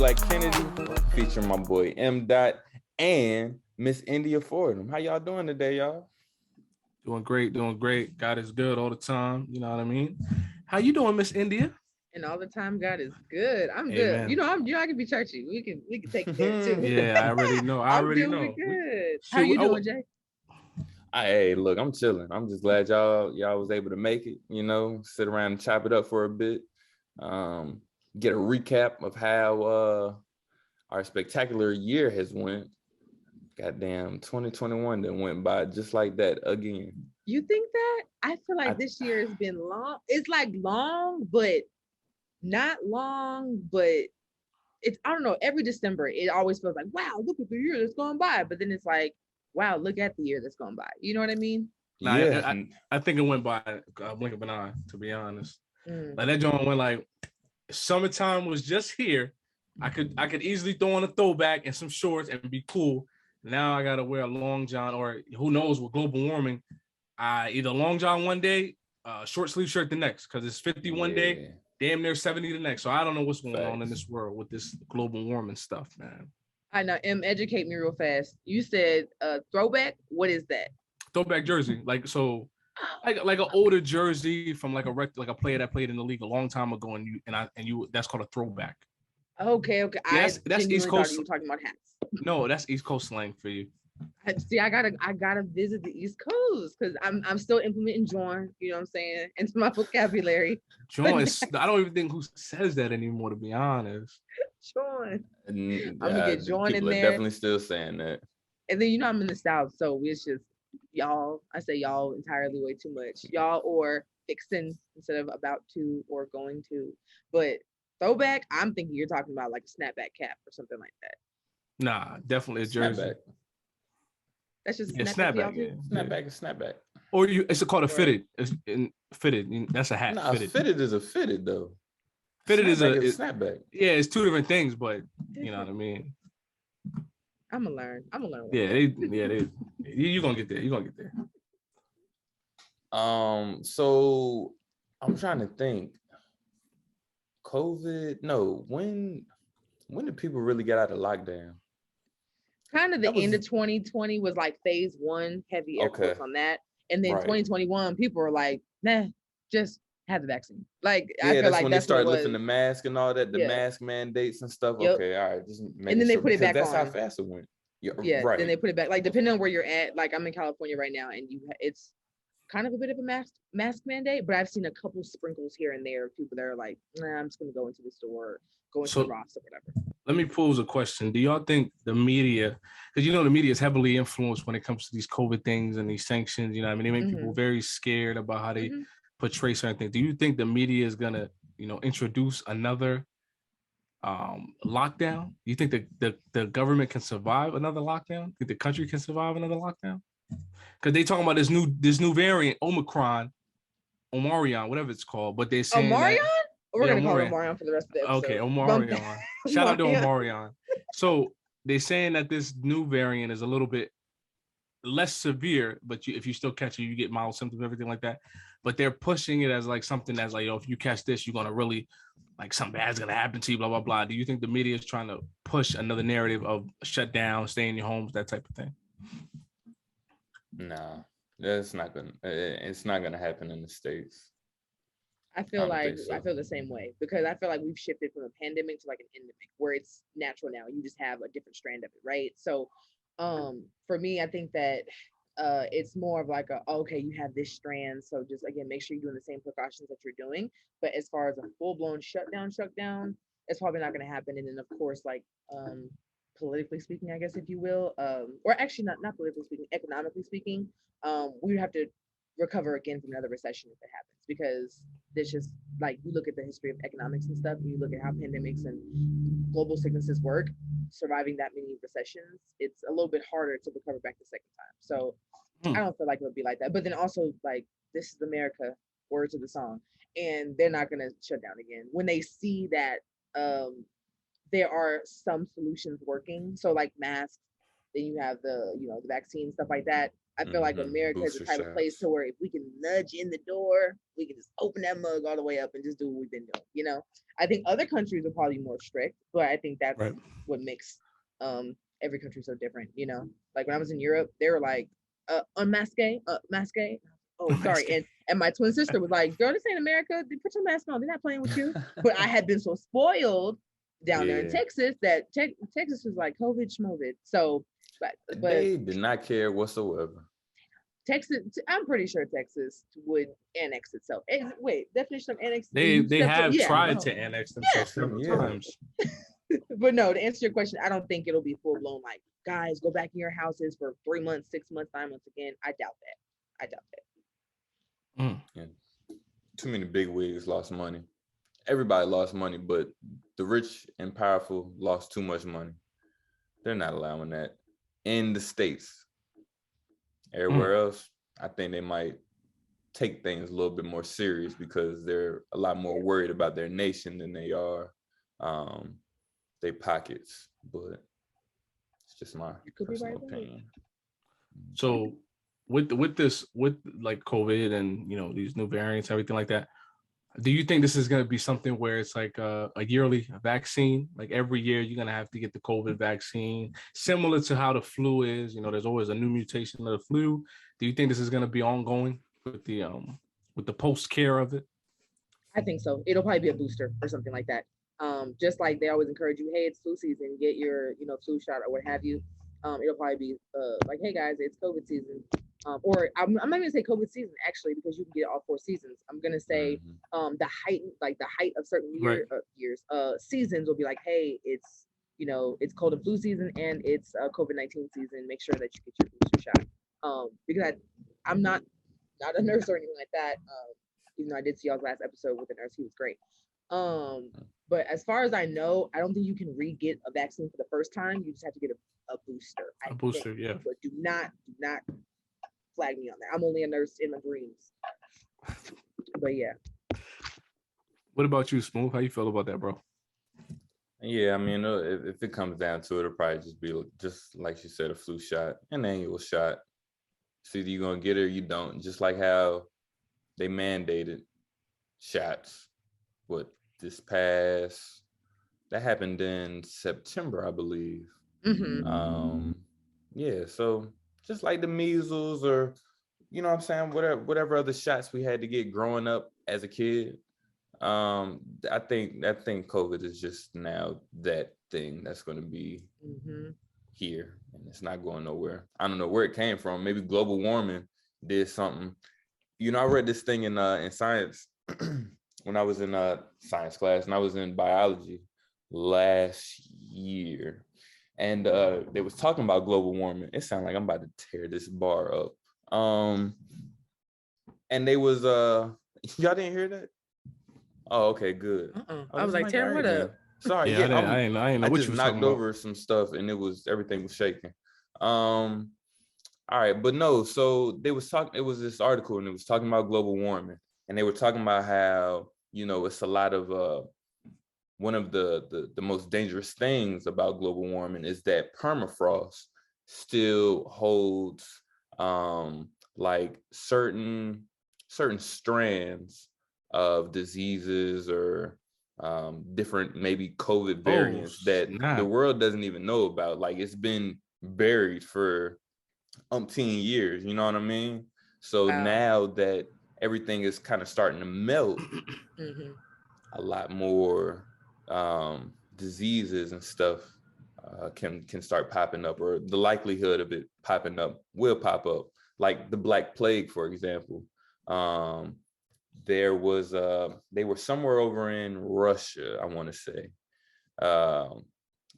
Black Kennedy, featuring my boy M Dot and Miss India Fordham. How y'all doing today, y'all? Doing great. God is good all the time. You know what I mean? How you doing, Miss India? And all the time, God is good. I'm Amen. good. I can be churchy. We can take it there too. Yeah, I already know. I'm doing good. How you doing, Jay? Hey, look, I'm chilling. I'm just glad y'all was able to make it, sit around and chop it up for a bit. Get a recap of how our spectacular year has went. Goddamn, 2021 that went by just like that again. You think that? I feel like this year has been long. It's like long, but not long, but it's, I don't know, every December, it always feels like, wow, look at the year that's gone by. But then it's like, wow, look at the year that's gone by. You know what I mean? Yeah. I think it went by a blink of an eye, to be honest. Like that joint went like, summertime was just here. I could easily throw on a throwback and some shorts and be cool. Now I gotta wear a long john, or who knows, with global warming, either long john one day, short sleeve shirt the next, because it's 50 one day, damn near 70 the next. So I don't know what's going on in this world with this global warming stuff, man. I know. Educate me real fast. You said throwback. What is that? Throwback jersey, like an older jersey from like a player that played in the league a long time ago, and you that's called a throwback. Okay. Yeah, that's East Coast. You were talking about hats. No, that's East Coast slang for you. See, I gotta visit the East Coast because I'm still implementing Jorn, you know what I'm saying, into my vocabulary. Jorn, I don't even think who says that anymore, to be honest. Jorn. I'm gonna get Jorn in there. Definitely still saying that. And then I'm in the South, so it's just y'all. I say y'all entirely way too much. Y'all or fixing instead of about to or going to. But throwback, I'm thinking you're talking about like a snapback cap or something like that. Nah, definitely a jersey. Snapback. That's just snapback. Snapback. Or it's called a fitted. It's fitted. That's a hat. Nah, fitted is a fitted though. Fitted snapback is a snapback. Yeah, it's two different things, but you know what I mean. I'm gonna learn. Yeah, you're gonna get there. You're gonna get there. So I'm trying to think. COVID. No, when did people really get out of lockdown? Kind of the end of 2020 was like phase one, heavy air quotes on that. And then 2021, people were like, nah, just have the vaccine. Like, yeah, I feel that's like when that's they started lifting the mask and all that, the mask mandates and stuff. Yep. Okay, all right. Just and then they put it back that's on. how fast it went. Yeah, right. Then they put it back. Like, depending on where you're at, like I'm in California right now, and it's kind of a bit of a mask mandate, but I've seen a couple sprinkles here and there of people that are like, nah, I'm just gonna go into the store, go into the Ross or whatever. Let me pose a question. Do y'all think the media, because the media is heavily influenced when it comes to these COVID things and these sanctions, you know what I mean? They make people very scared about how they portray certain things. Do you think the media is gonna, introduce another lockdown? Do you think the government can survive another lockdown? Think the country can survive another lockdown? Because they talking about this new variant, Omicron, whatever it's called, but they're saying Omarion? We're going to call him Omarion for the rest of the episode. Okay, Omarion. Shout out to Omarion. So they're saying that this new variant is a little bit less severe, but if you still catch it, you get mild symptoms, everything like that. But they're pushing it as like something that's like, if you catch this, you're going to really, like something bad's going to happen to you, blah, blah, blah. Do you think the media is trying to push another narrative of shut down, stay in your homes, that type of thing? No, it's not gonna happen in the States. I feel the same way, because I feel like we've shifted from a pandemic to like an endemic where it's natural now. You just have a different strand of it, right? So for me, I think that it's more of like you have this strand, so just again make sure you're doing the same precautions that you're doing. But as far as a full-blown shutdown, it's probably not going to happen. And then of course, like politically speaking, I guess, if you will, or actually not politically speaking, economically speaking, we have to recover again from another recession if it happens, because there's just like, you look at the history of economics and stuff, and you look at how pandemics and global sicknesses work, surviving that many recessions, it's a little bit harder to recover back the second time. So I don't feel like it would be like that. But then also, like, this is America, words of the song, and they're not going to shut down again when they see that there are some solutions working. So like masks, then you have the the vaccine, stuff like that. I feel like America is the type of place to where if we can nudge in the door, we can just open that mug all the way up and just do what we've been doing. You know, I think other countries are probably more strict, but I think that's what makes every country so different. You know, like when I was in Europe, they were like, unmaske, maske. Oh, sorry. And my twin sister was like, girl, this ain't America. Put your mask on. They're not playing with you. But I had been so spoiled down there in Texas that Texas was like COVID schmovid. So, but they did not care whatsoever. Texas, I'm pretty sure Texas would annex itself. Wait, definition of annex. They have tried to annex themselves several times. But no, to answer your question, I don't think it'll be full blown like, guys, go back in your houses for 3 months, 6 months, 9 months again. I doubt that. Yeah. Too many big wigs lost money. Everybody lost money, but the rich and powerful lost too much money. They're not allowing that in the States. Everywhere else, I think they might take things a little bit more serious because they're a lot more worried about their nation than they are their pockets. But it's just my personal opinion. So with like COVID and these new variants, everything like that, do you think this is going to be something where it's like a yearly vaccine? Like every year you're going to have to get the COVID vaccine, similar to how the flu is. There's always a new mutation of the flu. Do you think this is going to be ongoing with the post care of it? I think so. It'll probably be a booster or something like that. Just like they always encourage you, hey, it's flu season, get your flu shot or what have you. It'll probably be like, hey guys, it's COVID season. Or I'm not gonna say COVID season actually, because you can get all 4 seasons. I'm gonna say the height of certain seasons will be like, hey, it's it's cold and flu season and it's COVID-19 season. Make sure that you get your booster shot. Because I'm not a nurse or anything like that. Even though I did see y'all's last episode with the nurse, he was great. But as far as I know, I don't think you can re-get a vaccine for the first time. You just have to get a booster. A booster, yeah. But do not flag me on that. I'm only a nurse in my dreams. But yeah. What about you, Smoove? How you feel about that, bro? Yeah, I mean, if it comes down to it, it'll probably just be just like you said, a flu shot, an annual shot. So either you're gonna get it or you don't. Just like how they mandated shots. That happened in September, I believe. Yeah, so just like the measles or, what I'm saying, whatever other shots we had to get growing up as a kid. I think COVID is just now that thing that's going to be here, and it's not going nowhere. I don't know where it came from. Maybe global warming did something. I read this thing in science when I was in science class, and I was in biology last year. And they was talking about global warming. It sounded like I'm about to tear this bar up. And they was y'all didn't hear that? Oh, okay, good. I was like, tear what up? Sorry, yeah, I ain't know what you was knocked over some stuff, and everything was shaking. All right, but no. So they was talking. It was this article, and it was talking about global warming, and they were talking about how it's a lot of one of the most dangerous things about global warming is that permafrost still holds like certain strands of diseases or different maybe COVID variants that the world doesn't even know about. Like it's been buried for umpteen years, you know what I mean? So now that everything is kind of starting to melt, a lot more diseases and stuff can start popping up, or the likelihood of it popping up will pop up, like the Black Plague, for example. They were somewhere over in Russia, I want to say,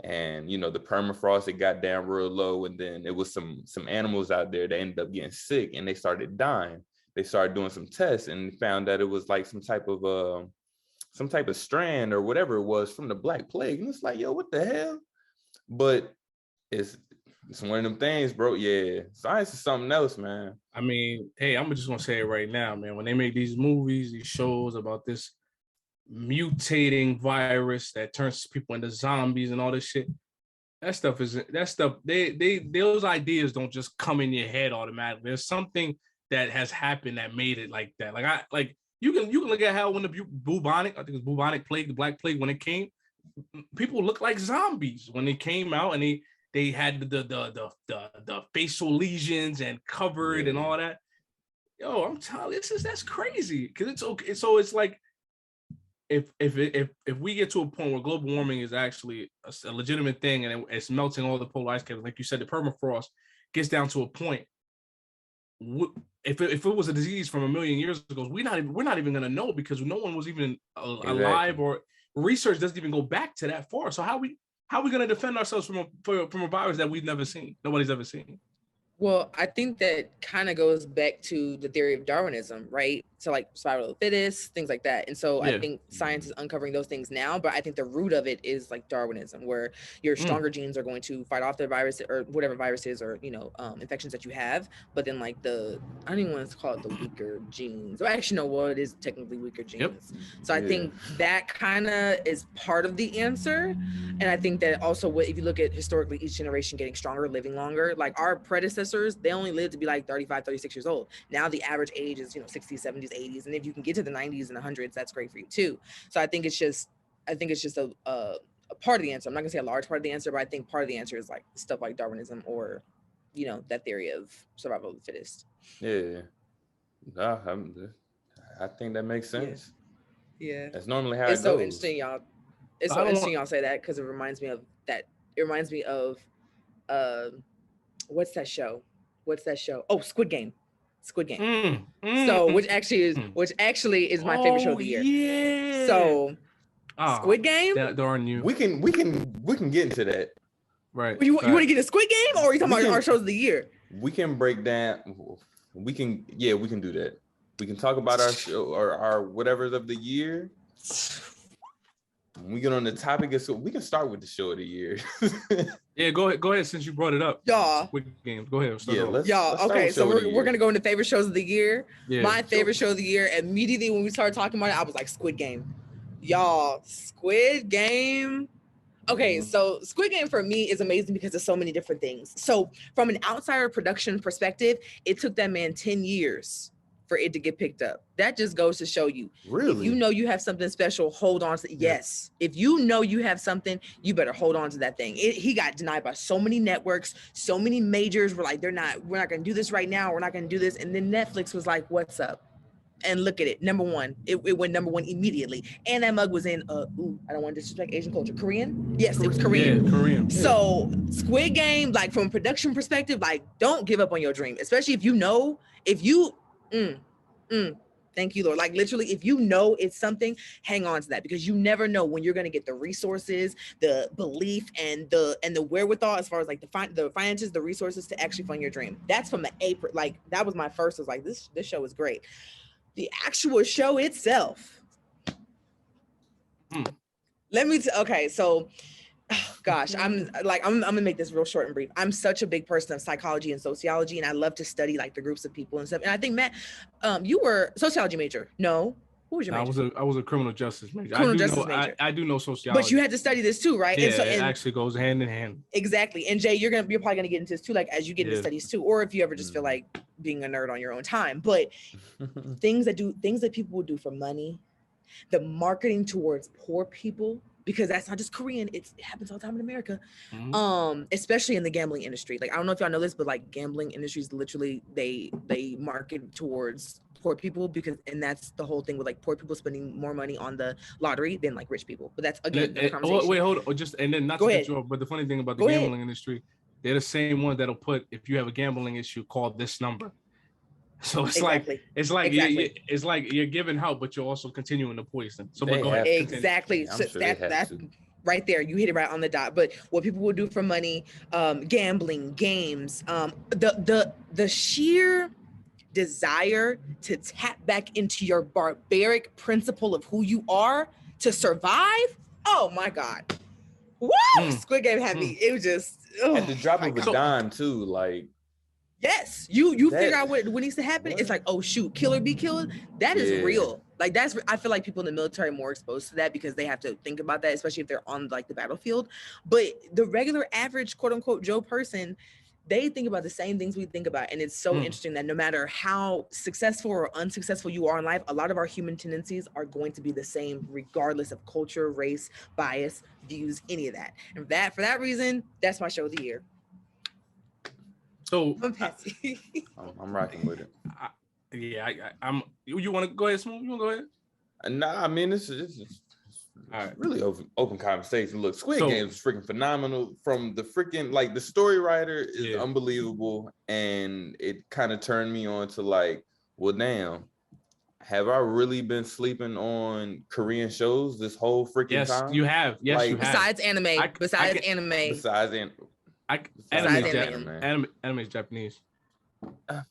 and the permafrost, it got down real low, and then it was some animals out there that ended up getting sick and they started dying. They started doing some tests and found that it was like some type of strand or whatever it was from the Black Plague. And it's like, yo, what the hell? But it's one of them things, bro. Yeah, science is something else, man. I mean, hey, I'm just gonna say it right now, man. When they make these movies, these shows about this mutating virus that turns people into zombies and all this shit, those ideas don't just come in your head automatically. There's something that has happened that made it like that. You can look at how when the bubonic, I think it was bubonic plague, the Black Plague, when it came, people looked like zombies when they came out, and they had the facial lesions and covered and all that. Yo, I'm telling you, that's crazy, because it's okay. So it's like, if we get to a point where global warming is actually a legitimate thing, and it's melting all the polar ice caps, like you said, the permafrost gets down to a point. If it was a disease from a million years ago, we're not even gonna know, because no one was even alive, or research doesn't even go back to that far. So how are we gonna defend ourselves from a virus that we've never seen? Nobody's ever seen. Well, I think that kind of goes back to the theory of Darwinism, right? So like survival of the fittest, things like that. And so I think science is uncovering those things now, but I think the root of it is like Darwinism, where your stronger genes are going to fight off the virus or whatever viruses or, infections that you have. But then like I don't even want to call it the weaker genes. Well, actually, no, well, it is technically weaker genes. Yep. So I think that kind of is part of the answer. And I think that also, if you look at historically each generation getting stronger, living longer, like our predecessors, they only lived to be like 35, 36 years old. Now the average age is, 60s, 70s, 80s. And if you can get to the 90s and 100s, that's great for you too. So I think it's just a part of the answer. I'm not gonna say a large part of the answer, but I think part of the answer is like stuff like Darwinism or, that theory of survival of the fittest. Yeah. I think that makes sense. Yeah. That's normally how it goes. So interesting, y'all. It's so interesting y'all say that, because it reminds me of that. It reminds me of what's that show? Oh, Squid Game. So which actually is my favorite show of the year. Yeah. So Squid Game. Darn you. We can get into that. Right. You want to get into Squid Game, or are you talking about our shows of the year? We can break down. We can do that. We can talk about our show or our whatever's of the year. When we get on the topic, we can start with the show of the year. Yeah, go ahead since you brought it up. Y'all. Squid Game. Go ahead. Let's okay, so we're gonna go into favorite shows of the year. Yeah. My favorite show of the year, immediately when we started talking about it, I was like, Squid Game. Y'all, Squid Game. Okay, so Squid Game for me is amazing because of so many different things. So from an outsider production perspective, it took that man 10 years for it to get picked up. That just goes to show you. Really? If you know you have something special, hold on to it. Yes. If you know you have something, you better hold on to that thing. He got denied by so many networks, so many majors were like, we're not going to do this right now. We're not going to do this. And then Netflix was like, what's up? And look at it, number one. It went number one immediately. And that mug was in, I don't want to disrespect Asian culture. Korean? Yes, it was Korean. Yeah, Korean. So Squid Game, like from a production perspective, like don't give up on your dream, especially if you thank you, Lord. Like literally, if you know it's something, hang on to that, because you never know when you're going to get the resources, the belief, and the wherewithal as far as like the finances, the resources to actually fund your dream. That's from the like that was my first. I was like, this show is great. The actual show itself. Okay, so. Oh, gosh, I'm gonna make this real short and brief. I'm such a big person of psychology and sociology, and I love to study like the groups of people and stuff. And I think Matt, you were sociology major. No, what was your major? I was a criminal justice major. Major. I do know sociology, but you had to study this too, right? Yeah, it actually goes hand in hand. Exactly. And Jay, you're probably gonna get into this too, like as you get into studies too, or if you ever just feel like being a nerd on your own time. But things that people will do for money, the marketing towards poor people. Because that's not just Korean, it happens all the time in America, especially in the gambling industry. Like, I don't know if y'all know this, but like gambling industries, literally they market towards poor people and that's the whole thing with like poor people spending more money on the lottery than like rich people. But that's again, wait, hold on, and then not to get you off, but the funny thing about the gambling industry, they're the same one that'll put, if you have a gambling issue, call this number. So it's like you're giving help, but you're also continuing to poison. So but go ahead. Exactly. So that's right there. You hit it right on the dot. But what people will do for money, gambling, games, the sheer desire to tap back into your barbaric principle of who you are to survive. Oh my God. Woo! Squid Game had me. It was just at the drop of a dime too, like. Yes, you figure out what needs to happen. It's like, oh shoot, kill or be killed. That is real. Like that's, I feel like people in the military are more exposed to that because they have to think about that, especially if they're on like the battlefield. But the regular average quote unquote Joe person, they think about the same things we think about. And it's so interesting that no matter how successful or unsuccessful you are in life, a lot of our human tendencies are going to be the same regardless of culture, race, bias, views, any of that. And for that reason, that's my show of the year. So I'm rocking with it. I'm. You want to go ahead, Smoove? You want to go ahead? Nah, I mean it's all right. Really open conversation. Look, Squid Game is freaking phenomenal. From the freaking like the story writer is unbelievable, and it kind of turned me on to like, well, damn, have I really been sleeping on Korean shows this whole freaking time? Yes, you have. Yes, like, you have. Besides anime. Anime is Japanese. I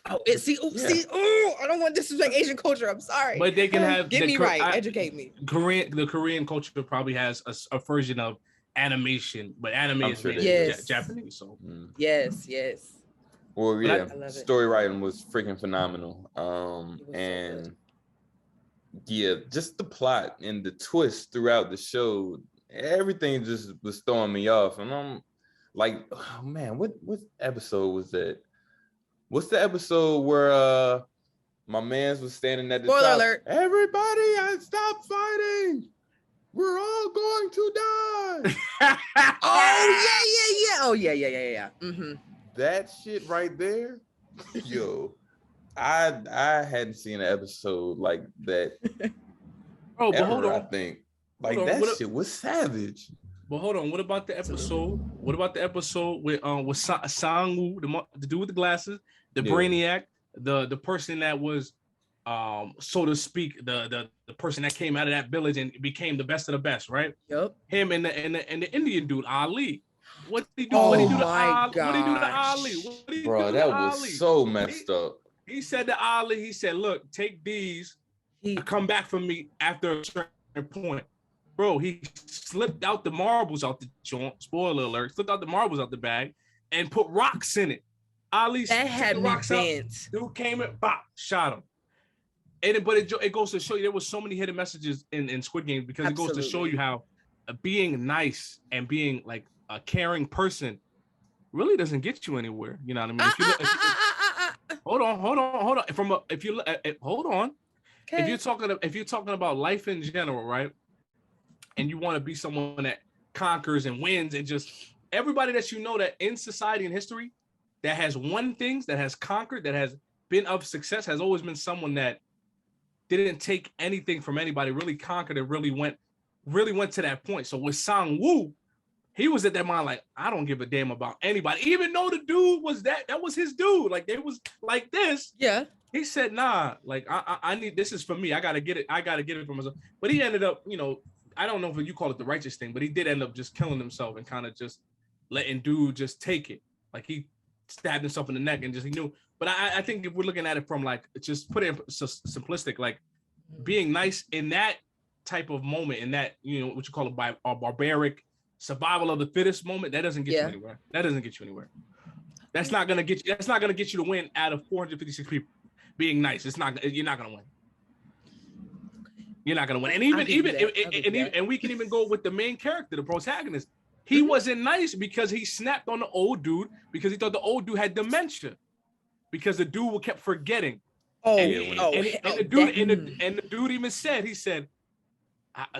don't want this to like Asian culture. I'm sorry. But they can have get me right. Educate me. The Korean culture probably has a version of animation, but anime is Japanese. So yes. Well, yeah, story writing was freaking phenomenal. And yeah, just the plot and the twist throughout the show, everything just was throwing me off. And I'm like, oh man, what episode was that? What's the episode where my man's was standing at the Spoiler top? Alert. Everybody, stop fighting. We're all going to die. Oh yeah. Mm-hmm. That shit right there, yo. I hadn't seen an episode like that. Oh, but hold on. I think like that shit was savage. But hold on, what about the episode? What about the episode with Sang-woo, the dude with the glasses, the brainiac, the person that was so to speak, the person that came out of that village and became the best of the best, right? Yep. Him and the Indian dude, Ali. What did he do? Oh What did he do to Ali? Bro, that was so messed up. He said to Ali, he said, look, take these, come back from me after a certain point. Bro, he slipped out the marbles out the joint. Spoiler alert. Slipped out the marbles out the bag and put rocks in it. Ali that had me bent. Dude came in, bop, shot him. But it goes to show you there was so many hidden messages in Squid Game because it goes to show you how being nice and being like a caring person really doesn't get you anywhere. You know what I mean? Hold on. Hold on. Okay. If you're talking about life in general, right? And you want to be someone that conquers and wins and just everybody that you know that in society and history that has won things, that has conquered, that has been of success, has always been someone that didn't take anything from anybody, really conquered and really went to that point. So with Sang-woo, he was at that mind like, I don't give a damn about anybody, even though the dude was that was his dude. Like they was like this. Yeah. He said, nah, like I need, this is for me. I gotta get it for myself. But he ended up, I don't know if you call it the righteous thing, but he did end up just killing himself and kind of just letting dude just take it. Like he stabbed himself in the neck and just he knew. But I think if we're looking at it from like, just put it in simplistic, like being nice in that type of moment, in that, what you call a barbaric survival of the fittest moment, that doesn't get you anywhere. That doesn't get you anywhere. That's not gonna get you to win out of 456 people. Being nice, you're not gonna win. You're not gonna win. And and we can even go with the main character, the protagonist. He wasn't nice because he snapped on the old dude because he thought the old dude had dementia. Because the dude kept forgetting. The dude even said, he said,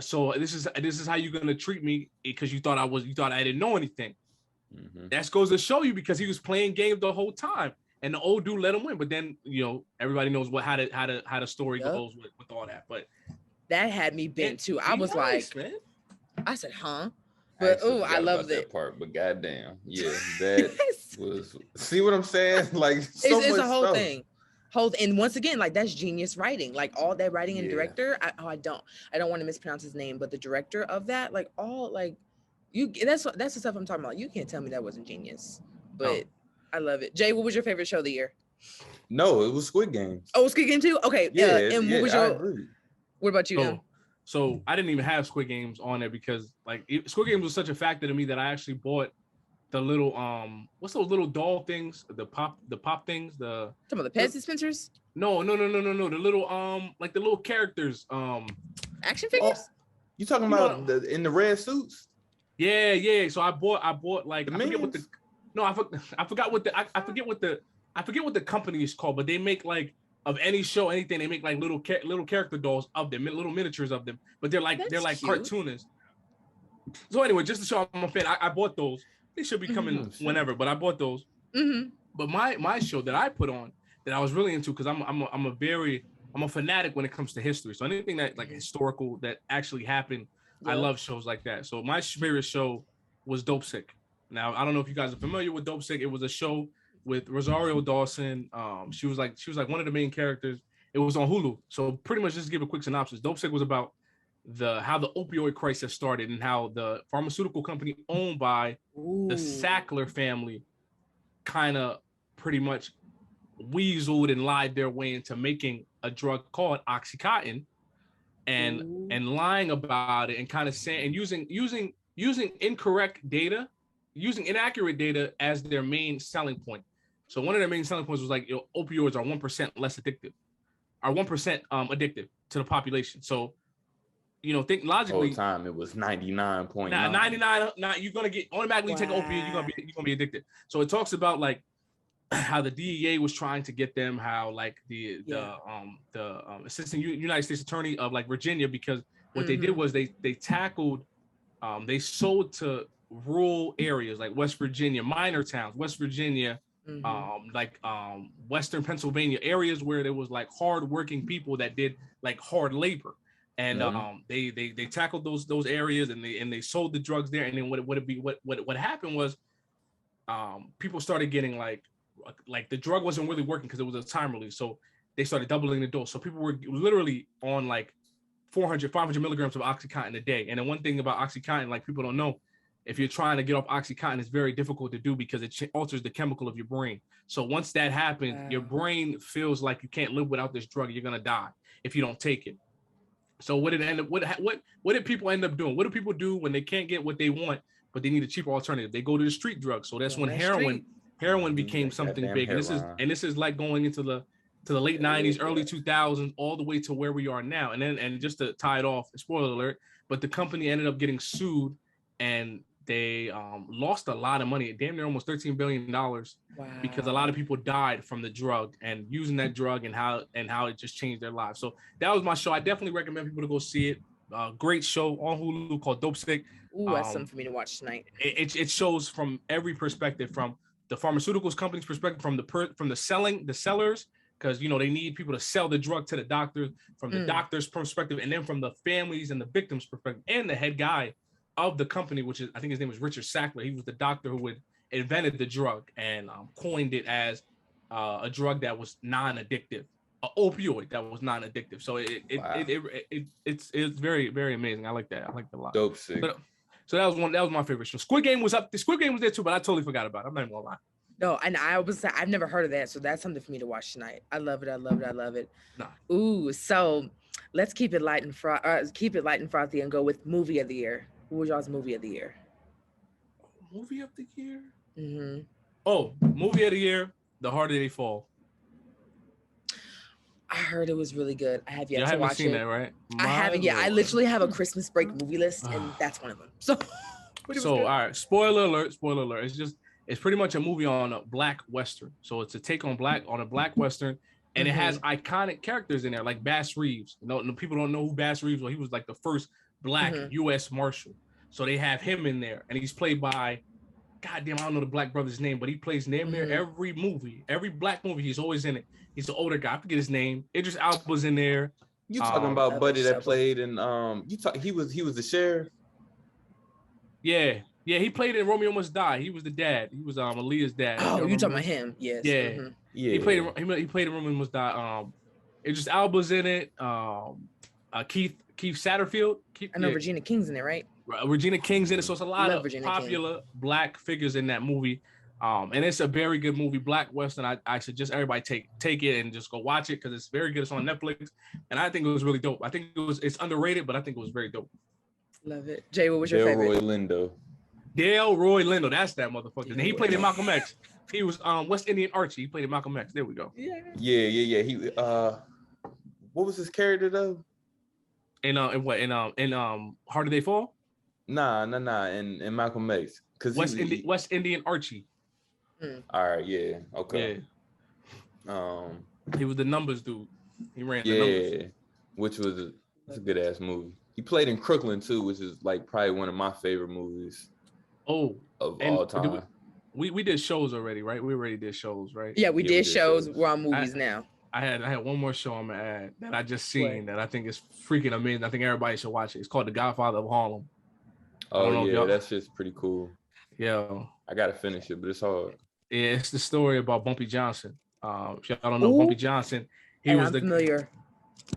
so this is how you're gonna treat me because you thought I didn't know anything. Mm-hmm. That goes to show you because he was playing games the whole time. And the old dude let him win, but then everybody knows how the story goes with all that. But that had me bent too. I was nice, like, man. I said, huh? But I loved it. That part, but goddamn, yeah, that was. See what I'm saying? Like, it's a whole thing. And once again, like that's genius writing. Like all that writing and director. I don't want to mispronounce his name, but the director of that, like all like you. That's the stuff I'm talking about. You can't tell me that wasn't genius, but. I love it. Jay, what was your favorite show of the year? No, it was Squid Game. Oh, Squid Game too? Okay. And what was what about you? So I didn't even have Squid Games on there because like Squid Games was such a factor to me that I actually bought the little what's those little doll things? The pop things. Some of the Pez dispensers. No. The little like the little characters. Action figures. Oh, you talking about in the red suits? Yeah. So I bought like the I forget what the I forgot what the I forget what the company is called, but they make like of any show, anything, they make like little character dolls of them, little miniatures of them, but they're like cute. Cartoonists. So anyway, just to show I'm a fan, I bought those. They should be coming whenever, but I bought those. Mm-hmm. But my show that I put on that I was really into, because I'm a fanatic when it comes to history. So anything that like historical that actually happened, I love shows like that. So my favorite show was Dope Sick. Now I don't know if you guys are familiar with Dope Sick. It was a show with Rosario Dawson. She was like one of the main characters. It was on Hulu. So pretty much just to give a quick synopsis, Dope Sick was about how the opioid crisis started and how the pharmaceutical company owned by the Sackler family kind of pretty much weaseled and lied their way into making a drug called Oxycontin and lying about it and kind of saying and using inaccurate data as their main selling point. So one of their main selling points was like, opioids are 1% less addictive, are 1% addictive to the population. So think logically. The whole time it was 99.9. 99. You're gonna get automatically take an opioid. You're gonna be addicted. So it talks about like how the DEA was trying to get them, how like the assistant United States attorney of like Virginia, because what they did was they tackled, they sold to rural areas like West Virginia, minor towns, West Virginia, Western Pennsylvania, areas where there was like hardworking people that did like hard labor. And they tackled those areas and they sold the drugs there. And then what happened was people started getting like the drug wasn't really working because it was a time release. So they started doubling the dose. So people were literally on like 500 milligrams of Oxycontin a day. And then one thing about Oxycontin, like people don't know, if you're trying to get off Oxycontin, it's very difficult to do because it alters the chemical of your brain. So once that happens, your brain feels like you can't live without this drug. You're gonna die if you don't take it. So what did people end up doing? What do people do when they can't get what they want, but they need a cheaper alternative? They go to the street drugs. So that's when heroin became something big. And this is like going into the late 90s, early 2000s, all the way to where we are now. And just to tie it off, spoiler alert, but the company ended up getting sued and they lost a lot of money, damn near almost $13 billion, because a lot of people died from the drug and using that drug and how it just changed their lives. So that was my show. I definitely recommend people to go see it. Great show on Hulu called Dope Sick. That's something for me to watch tonight. It shows from every perspective, from the pharmaceuticals company's perspective, from the sellers, because they need people to sell the drug to the doctors, from the doctor's perspective, and then from the families and the victims' perspective, and the head guy of the company, which is, I think his name was Richard Sackler. He was the doctor who invented the drug and coined it as a drug that was non-addictive, an opioid that was non-addictive. So it's very, very amazing. I like that. I like that a lot. Dope Sick. So that was my favorite show. Squid Game was up. The Squid Game was there too, but I totally forgot about it. I'm not even gonna lie. No, and I've never heard of that, so that's something for me to watch tonight. I love it. Nah. Ooh, so let's keep it light and frothy and go with movie of the year. Who was y'all's movie of the year? Movie of the year? Mm-hmm. Oh, movie of the year, The Harder They Fall. I heard it was really good. I have yet to watch it. You haven't seen that, right? I haven't yet. I literally have a Christmas break movie list, and that's one of them. So all right, spoiler alert. It's pretty much a movie on a black Western. So it's a take on a black Western, and it has iconic characters in there, like Bass Reeves. People don't know who Bass Reeves was. He was like the first black U.S. Marshal. So they have him in there, and he's played by, goddamn, I don't know the black brother's name, but he plays damn near every movie, every black movie. He's always in it. He's an older guy. I forget his name. Idris Elba's in there. You talking about Buddy that played in he was the sheriff. Yeah, he played in Romeo Must Die. He was the dad. He was Aaliyah's dad. Oh, you talking about him? Yes. Yeah. He played in Romeo Must Die. Idris Elba's in it. Keith Satterfield. I know Regina King's in it, right? Regina King's in it, so it's a lot of popular black figures in that movie. And it's a very good movie, Black Western. I suggest everybody take it and just go watch it because it's very good. It's on Netflix, and I think it was really dope. I think it's underrated, but I think it was very dope. Love it. Jay, what was your favorite? Delroy Lindo. Delroy Lindo. That's that motherfucker. And he played in Malcolm X. He was West Indian Archie. He played in Malcolm X. There we go. Yeah. He what was his character though? In How Did They Fall? Nah. In Malcolm X. Cause West Indian Archie. All right, yeah. Okay. Yeah. He was the numbers dude. He ran the numbers. Yeah, which was a good ass movie. He played in Crooklyn too, which is like probably one of my favorite movies. Of all time. We did shows already, right? We already did shows, right? Yeah, we did shows. We're on movies now. I had one more show I'm gonna add that I just seen that I think is freaking amazing. I think everybody should watch it. It's called The Godfather of Harlem. Oh yeah, that shit's pretty cool. Yeah. I gotta finish it, but it's hard. Yeah, it's the story about Bumpy Johnson. If y'all don't know Bumpy Johnson, I'm familiar.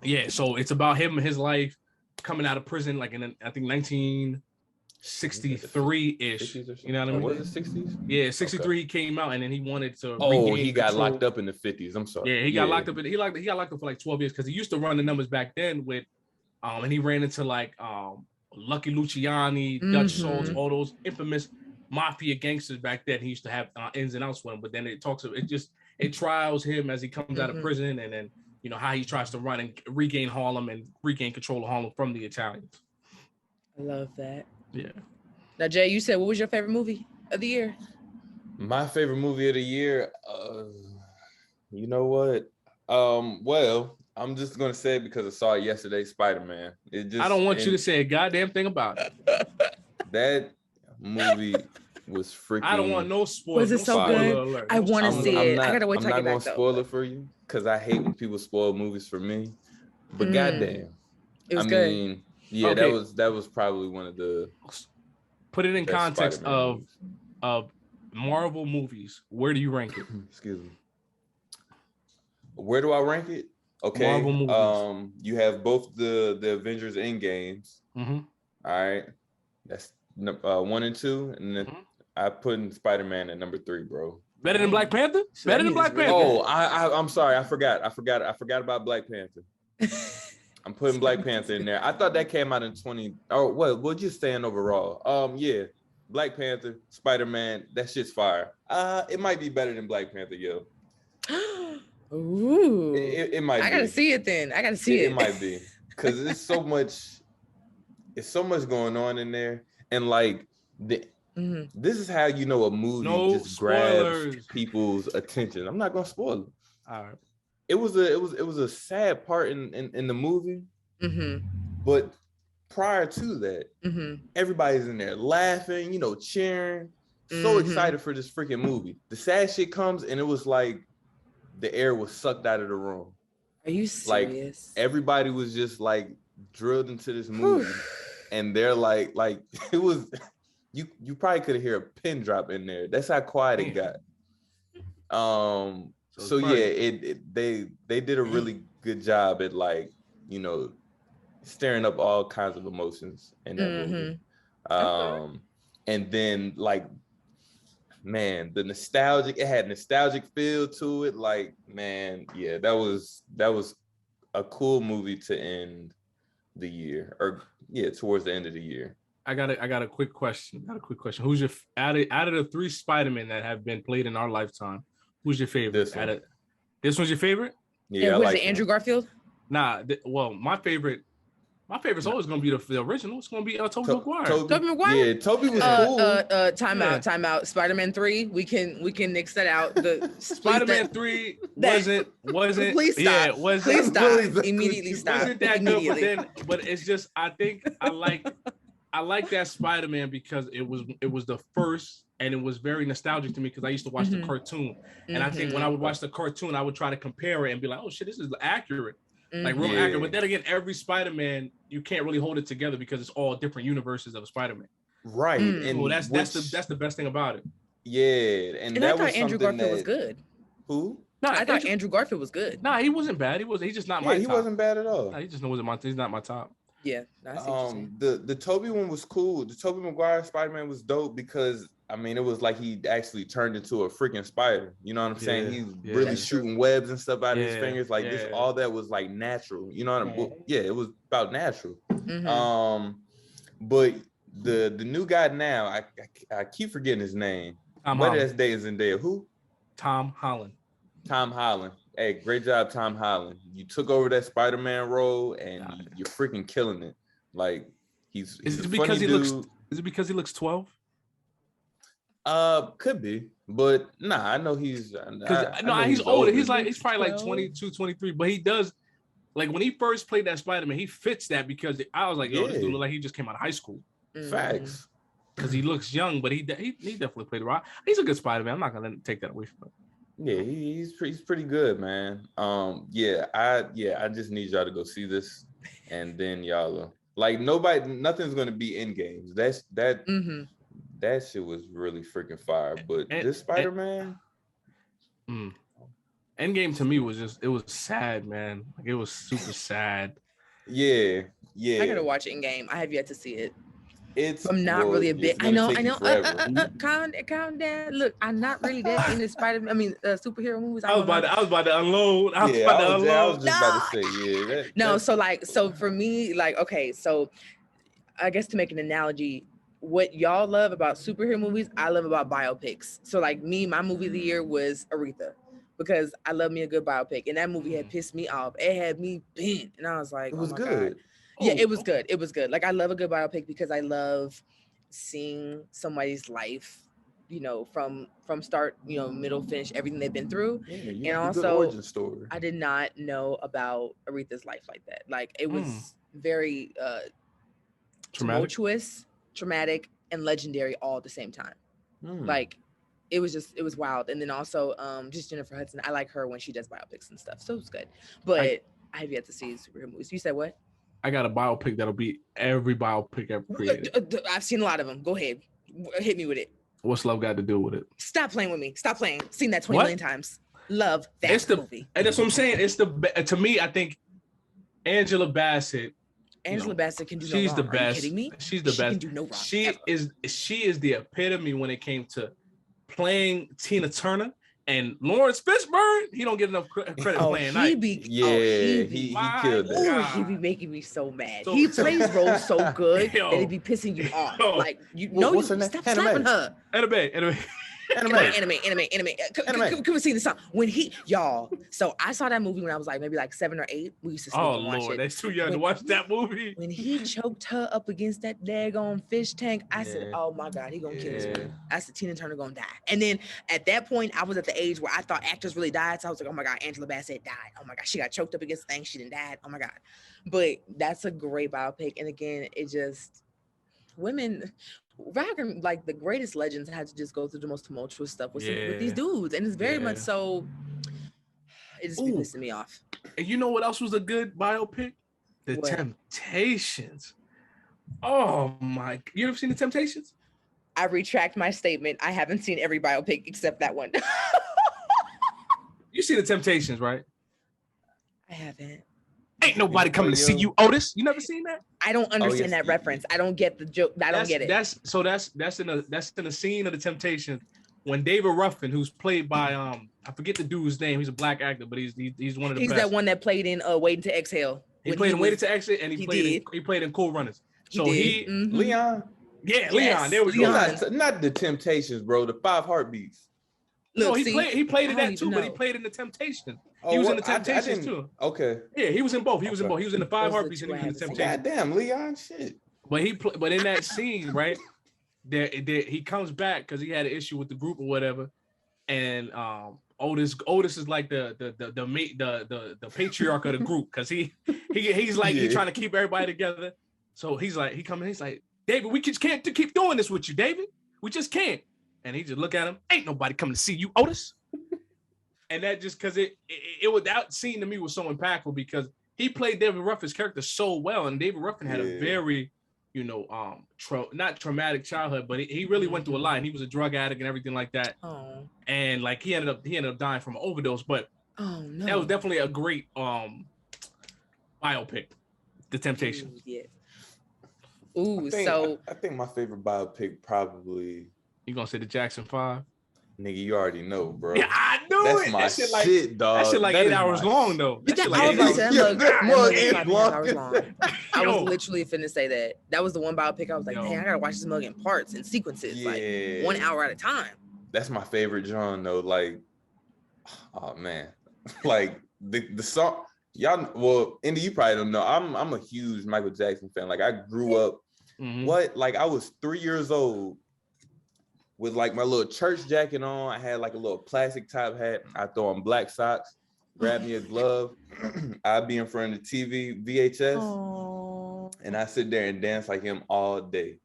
Yeah, so it's about him and his life coming out of prison, like in I think 1963-ish. You know what I mean? Was it 60s? Yeah, 63 he came out and then he wanted to. He got locked up in the 50s. I'm sorry. Yeah, he got locked up. He got locked up for like 12 years because he used to run the numbers back then with, and he ran into like Lucky Luciani, Dutch Salts, all those infamous mafia gangsters back then. He used to have ins and outs with him, but then it trials him as he comes out of prison, and then how he tries to run and regain Harlem and regain control of Harlem from the Italians. I love that. Yeah. Now, Jay, you said what was your favorite movie of the year? My favorite movie of the year, you know what? Well, I'm just gonna say it because I saw it yesterday, Spider-Man. I don't want you to say a goddamn thing about it. That movie was freaking. I don't want no spoilers. Was it so good? I want to see it. I gotta wait till I get back. I'm not gonna spoil it for you because I hate when people spoil movies for me. But goddamn, it was good. I mean, yeah, okay. that was probably one of the. Put it in context of Marvel movies. Where do you rank it? Excuse me. Where do I rank it? Okay. Marvel movies. You have both the Avengers Endgames. All right, that's 1 and 2, and then I put in Spider-Man at number 3, bro. Better than Black Panther? Better than Black Panther? Oh, I'm sorry. I forgot about Black Panther. I'm putting Black Panther in there. I thought that came out in 20. Oh, what? We're just saying overall. Yeah, Black Panther, Spider-Man. That shit's fire. It might be better than Black Panther, yo. Ooh, it might. I gotta see it then. I gotta see it. It might be because it's so much. It's so much going on in there, and like this is how you know a movie grabs people's attention. I'm not gonna spoil it. All right. It was a sad part in the movie, but prior to that, everybody's in there laughing, cheering, so excited for this freaking movie. The sad shit comes, and it was like the air was sucked out of the room. Are you serious? Like everybody was just like drilled into this movie, and they're like it was. You probably could hear a pin drop in there. That's how quiet it got. So yeah, they did a really good job at stirring up all kinds of emotions in that movie. And then man, the nostalgic, it had nostalgic feel to it. Like, man, yeah, that was a cool movie to end the year, or towards the end of the year. I got a quick question. Who's your out of the 3 Spider-Men that have been played in our lifetime? Who's your favorite? This one's your favorite? Yeah, was it Andrew Garfield? Nah, my favorite's always gonna be the original. It's gonna be Tobey Maguire. Tobey Maguire? Yeah, Tobey was cool. Time out. Spider-Man 3. We can nix that out. The Spider-Man 3 wasn't. Please stop. Yeah, wasn't. Please stop. Immediately stop. Wasn't that good? But it's just I think I like that Spider-Man because it was the first. And it was very nostalgic to me because I used to watch the cartoon. And I think when I would watch the cartoon, I would try to compare it and be like, oh shit, this is accurate. Like real accurate. But then again, every Spider-Man, you can't really hold it together because it's all different universes of Spider-Man. Right. And well, that's the best thing about it. Yeah. And I thought Andrew Garfield was good. Who? No, I thought Andrew Garfield was good. Nah, he wasn't bad. He's just not my top. He wasn't bad at all. Nah, he's not my top. Yeah. The Tobey one was cool. The Tobey Maguire Spider-Man was dope because I mean, it was like he actually turned into a freaking spider. You know what I'm saying? He's really shooting webs and stuff out of his fingers. Like this, all that was like natural. You know what I mean? Yeah, it was about natural. But the new guy now, I keep forgetting his name. Tom But Holland. that's Day is in there. Who? Tom Holland. Tom Holland. Hey, great job, Tom Holland. You took over that Spider-Man role and you're freaking killing it. Like he's Is a it because funny he dude. looks 12? Could be, but nah, I know he's He's older. He's probably like 12. 22, 23, but he does like when he first played that Spider-Man, he fits that because I was like, yo, this dude look like he just came out of high school. Facts. Because he looks young, but he definitely played the role. He's a good Spider-Man. I'm not gonna let him take that away from him. Yeah, he's pretty good, man. I just need y'all to go see this, and then y'all like nothing's gonna be in games. That shit was really freaking fire. But this Spider-Man, Endgame to me was it was sad, man. Like it was super sad. Yeah. I gotta watch Endgame. I have yet to see it. I'm not really a bit. I know. Calm down. Look, I'm not really that into Spider-Man. I mean, superhero movies. I was about to unload. I was just about to say, yeah. So for me, like, okay, so I guess to make an analogy, what y'all love about superhero movies, I love about biopics. So like me, my movie of the year was Aretha, because I love me a good biopic, and that movie had pissed me off. It had me bent, and I was like, it was oh my good. God. Yeah, it was good. It was good. Like I love a good biopic because I love seeing somebody's life, from start, middle, finish, everything they've been through. Yeah, and also, good origin story. I did not know about Aretha's life like that. Like it was very tumultuous, traumatic, and legendary all at the same time. Like it was wild. And then also just Jennifer Hudson. I like her when she does biopics and stuff. So it's good. But I have yet to see superhero movies. You said what? I got a biopic that'll beat every biopic ever created. I've seen a lot of them. Go ahead. Hit me with it. What's love got to do with it? Stop playing with me. Stop playing. Seen that 20 million times. Love that movie. And that's what I'm saying. It's to me, I think Angela Bassett. Angela Bassett can do no she's wrong. The best. Are you kidding me? She's the best. She can do no wrong. She is the epitome when it came to playing Tina Turner. And Lawrence Fishburne, he don't get enough credit playing night. He killed that. He be making me so mad. He plays roles so good that it be pissing you off. Like stop slapping her. Anime. Can we see the song? When y'all, so I saw that movie when I was like maybe like 7 or 8. We used to sleep and watch it. That's too young to watch that movie. When he choked her up against that daggone fish tank, I said, oh my God, he gonna kill this woman. I said Tina Turner gonna die. And then at that point, I was at the age where I thought actors really died. So I was like, oh my God, Angela Bassett died. Oh my God, she got choked up against the thing. She didn't die. Oh my God. But that's a great biopic. And again, it just women. Like the greatest legends had to just go through the most tumultuous stuff with these dudes, and it's very much so. It just be pissing me off. And you know what else was a good biopic? The Temptations. Oh my! You ever seen The Temptations? I retract my statement. I haven't seen every biopic except that one. You see The Temptations, right? I haven't. Ain't nobody coming to see you, Otis. You never seen that? I don't understand that reference. I don't get the joke. I don't get it. That's in a scene of The Temptations when David Ruffin, who's played by I forget the dude's name. He's a black actor, but he's one of the best. He's that one that played in Waiting to Exhale. He played in Waiting to Exhale, and he played in Cool Runners. Leon. Yeah, Leon. There we go. Not The Temptations, bro. The 5 Heartbeats. Look, he played in that too, but he played in The Temptations. He was in The Temptations too. Okay. Yeah, he was in both. He was in both. He was in the 5 Heartbeats and he was in The Temptations. Goddamn, Leon, shit. But in that scene, right, there he comes back because he had an issue with the group or whatever, and Otis is like the patriarch of the group because he's like he's trying to keep everybody together. So he's like he's like, David, we just can't keep doing this with you, David. We just can't. And he just look at him. Ain't nobody coming to see you, Otis. And that just because it was that scene to me was so impactful because he played David Ruffin's character so well, and David Ruffin had a very, not traumatic childhood, but he really went through a lot. And he was a drug addict and everything like that. Oh. And like he ended up dying from an overdose. But that was definitely a great biopic, The Temptations. Ooh, I think my favorite biopic probably. You gonna say the Jackson 5? Nigga, you already know, bro. Yeah, I knew That's it. my shit, dog. That shit like 8 hours long, though. That shit like 8 hours. That hours long. I was literally finna say that. That was the one biopic. I was like, dang, I gotta watch this mug in parts and sequences, like 1 hour at a time. That's my favorite John, though. Like, oh man, like the song. Y'all, well, Indy, you probably don't know. I'm a huge Michael Jackson fan. Like, I grew up. Like, I was 3 years old. With like my little church jacket on, I had like a little plastic top hat. I throw on black socks, grab me a glove. I'd be in front of the TV, VHS, and I sit there and dance like him all day.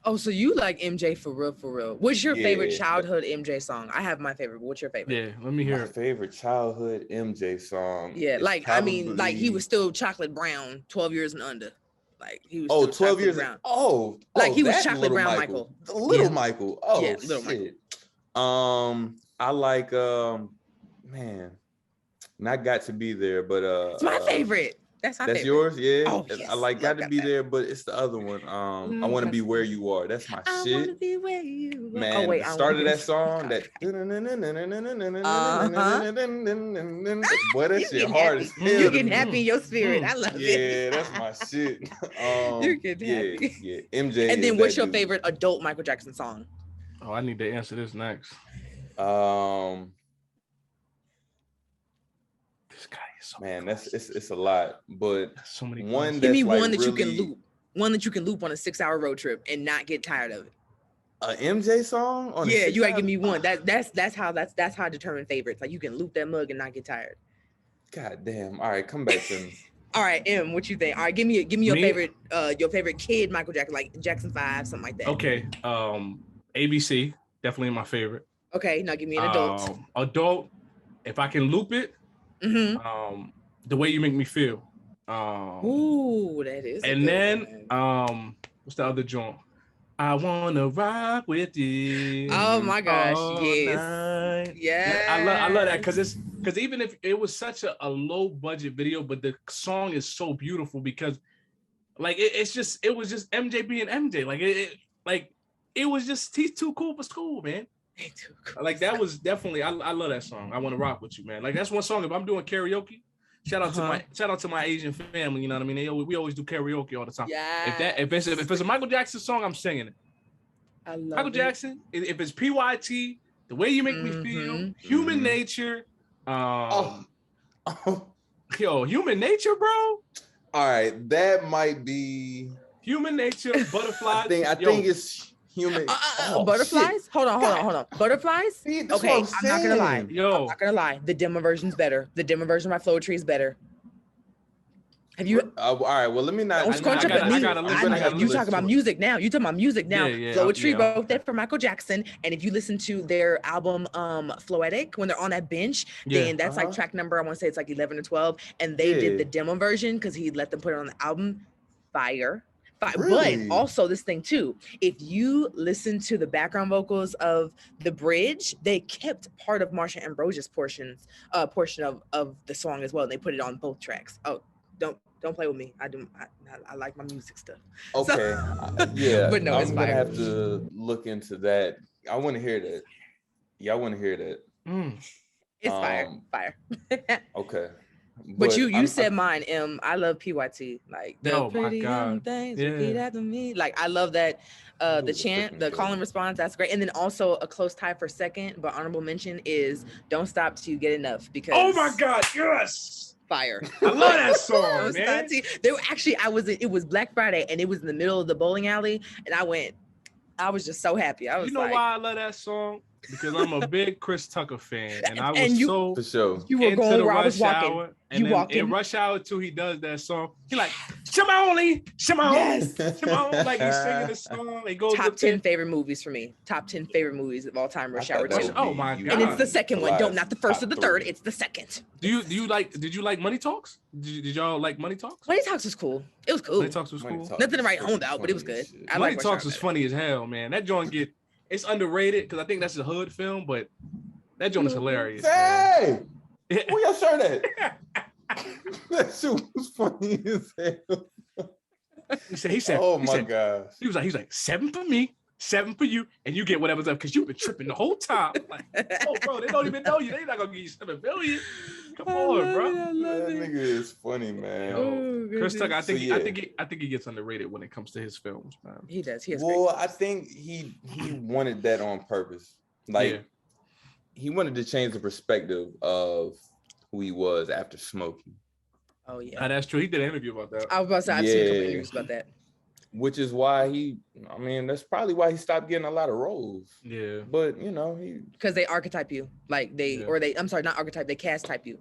Oh, so you like MJ for real, for real. What's your favorite childhood MJ song? I have my favorite, but what's your favorite? Yeah, let me hear my favorite childhood MJ song. Yeah, like, probably... I mean, like he was still chocolate brown, 12 years and under. Like he was 12 years brown. Like he was chocolate brown Michael. Little Michael. Oh yeah, little shit. Michael. I like man, not Got to Be There, but it's my favorite. That's favorite. Yours, yeah. Oh, yes. I like Got to Be There, but it's the other one. I Want to Be Where You Are. That's my shit. I want to be where you are. Man, the start of that song, that boy, that shit hard as hell. You're getting happy in your spirit. I love it. Yeah, that's my shit. You're getting happy. Yeah, MJ. And then what's your favorite adult Michael Jackson song? Oh, I need to answer this next. Man, it's a lot, but so many. One give me one that you can loop. One that you can loop on a 6-hour road trip and not get tired of it. A MJ song? You gotta give me one. That's how I determine favorites. Like you can loop that mug and not get tired. God damn! All right, come back to me. All right, M, what you think? All right, give me your favorite kid Michael Jackson, like Jackson 5, something like that. Okay, ABC, definitely my favorite. Okay, now give me an adult. Adult, if I can loop it. The Way You Make Me Feel. Ooh, that is. And then what's the other joint? I Wanna Rock With You. Oh my gosh, yes. Night. Yeah. I love that because even if it was such a low budget video, but the song is so beautiful because like it was just MJ being MJ. Like it was just he's too cool for school, man. Like that was definitely I love that song. I Want to Rock With You, man. Like that's one song if I'm doing karaoke. Shout out to my Asian family. You know what I mean? We always do karaoke all the time. Yeah. If it's a Michael Jackson song, I'm singing it. I love Michael Jackson. If it's PYT, The Way You Make Me Feel, Human Nature. Yo, Human Nature, bro. All right, that might be Human Nature. Butterflies. I think it's. Human butterflies? Shit. Hold on. Butterflies? See, okay, I'm not gonna lie. I'm not gonna lie. The demo version's better. The demo version of my Flow Tree is better. Have you? All right. Well, let me not. You talking about music now? You talking about music now? Flow Tree wrote that for Michael Jackson, and if you listen to their album, Floetic, when they're on that bench, then that's like track number. I want to say it's like 11 or 12, and they did the demo version because he let them put it on the album. Fire. Really? But also this thing too, if you listen to the background vocals of the bridge, they kept part of Marsha Ambrosia's portion of the song as well. And they put it on both tracks. Oh, don't play with me. I like my music stuff. Okay. Yeah. But no, I'm gonna have to look into that. I want to hear that. Yeah, I want to hear that. It's fire. Okay. But you said mine, M. I love PYT. Like the pretty young things repeat after me. Like I love that. The chant, the call and response, that's great. And then also a close tie for second, but honorable mention is Don't Stop Till You Get Enough because oh my God, yes. Fire. I love that song, man. They were actually it was Black Friday and it was in the middle of the bowling alley and I was just so happy. I was why I love that song? Because I'm a big Chris Tucker fan, and I was so for sure. You were going where I was walking. And then in Rush Hour 2, he does that song. He like Shimon, like he's singing the song. It goes top 10 favorite movies for me. Top 10 favorite movies of all time. Rush Hour 2. Oh my God! And it's the second one. Not the first or the third. It's the second. Did you like Money Talks? Did y'all like Money Talks? Money Talks was cool. It was cool. Money Talks was cool. Nothing to write home about, but it was good. Money Talks was funny as hell, man. That joint it's underrated because I think that's a hood film, but that joint is hilarious. Hey, where y'all shirt at? That shit was funny as hell. He said, oh my gosh. He was like, 7 for me, 7 for you, and you get whatever's up because you've been tripping the whole time. Like, oh, bro, they don't even know you. They're not gonna give you 7 billion. Come on, bro. That nigga is funny, man. Yo, Chris Tucker, I think he gets underrated when it comes to his films, man. He does. He has I think he wanted that on purpose. Like he wanted to change the perspective of who he was after Smokey. Oh yeah, that's true. He did an interview about that. I was about to say I've seen a couple interviews about that. Which is why that's probably why he stopped getting a lot of roles. Yeah. But because they archetype you. Like I'm sorry, not archetype, they cast type you.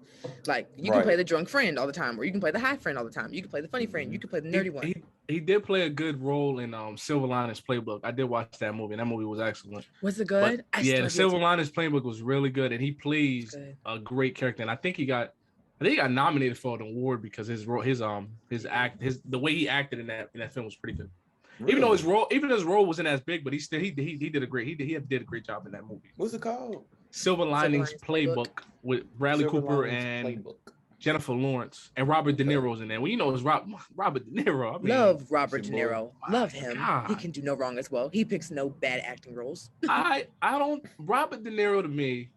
Like you can play the drunk friend all the time, or you can play the high friend all the time. You can play the funny friend, you can play the nerdy one. He did play a good role in Silver Linings Playbook. I did watch that movie, and that movie was excellent. Was it good? The Silver Linings Playbook was really good, and he plays a great character. And I think he got nominated for an award because the way he acted in that film was pretty good. Really? Even though his role wasn't as big, but he did a great job in that movie. What's it called? Silver Linings Playbook with Bradley Cooper and Jennifer Lawrence and Robert De Niro's in there. Well, it's Robert De Niro. I mean, love Robert De Niro. Love him. God. He can do no wrong as well. He picks no bad acting roles. Robert De Niro to me,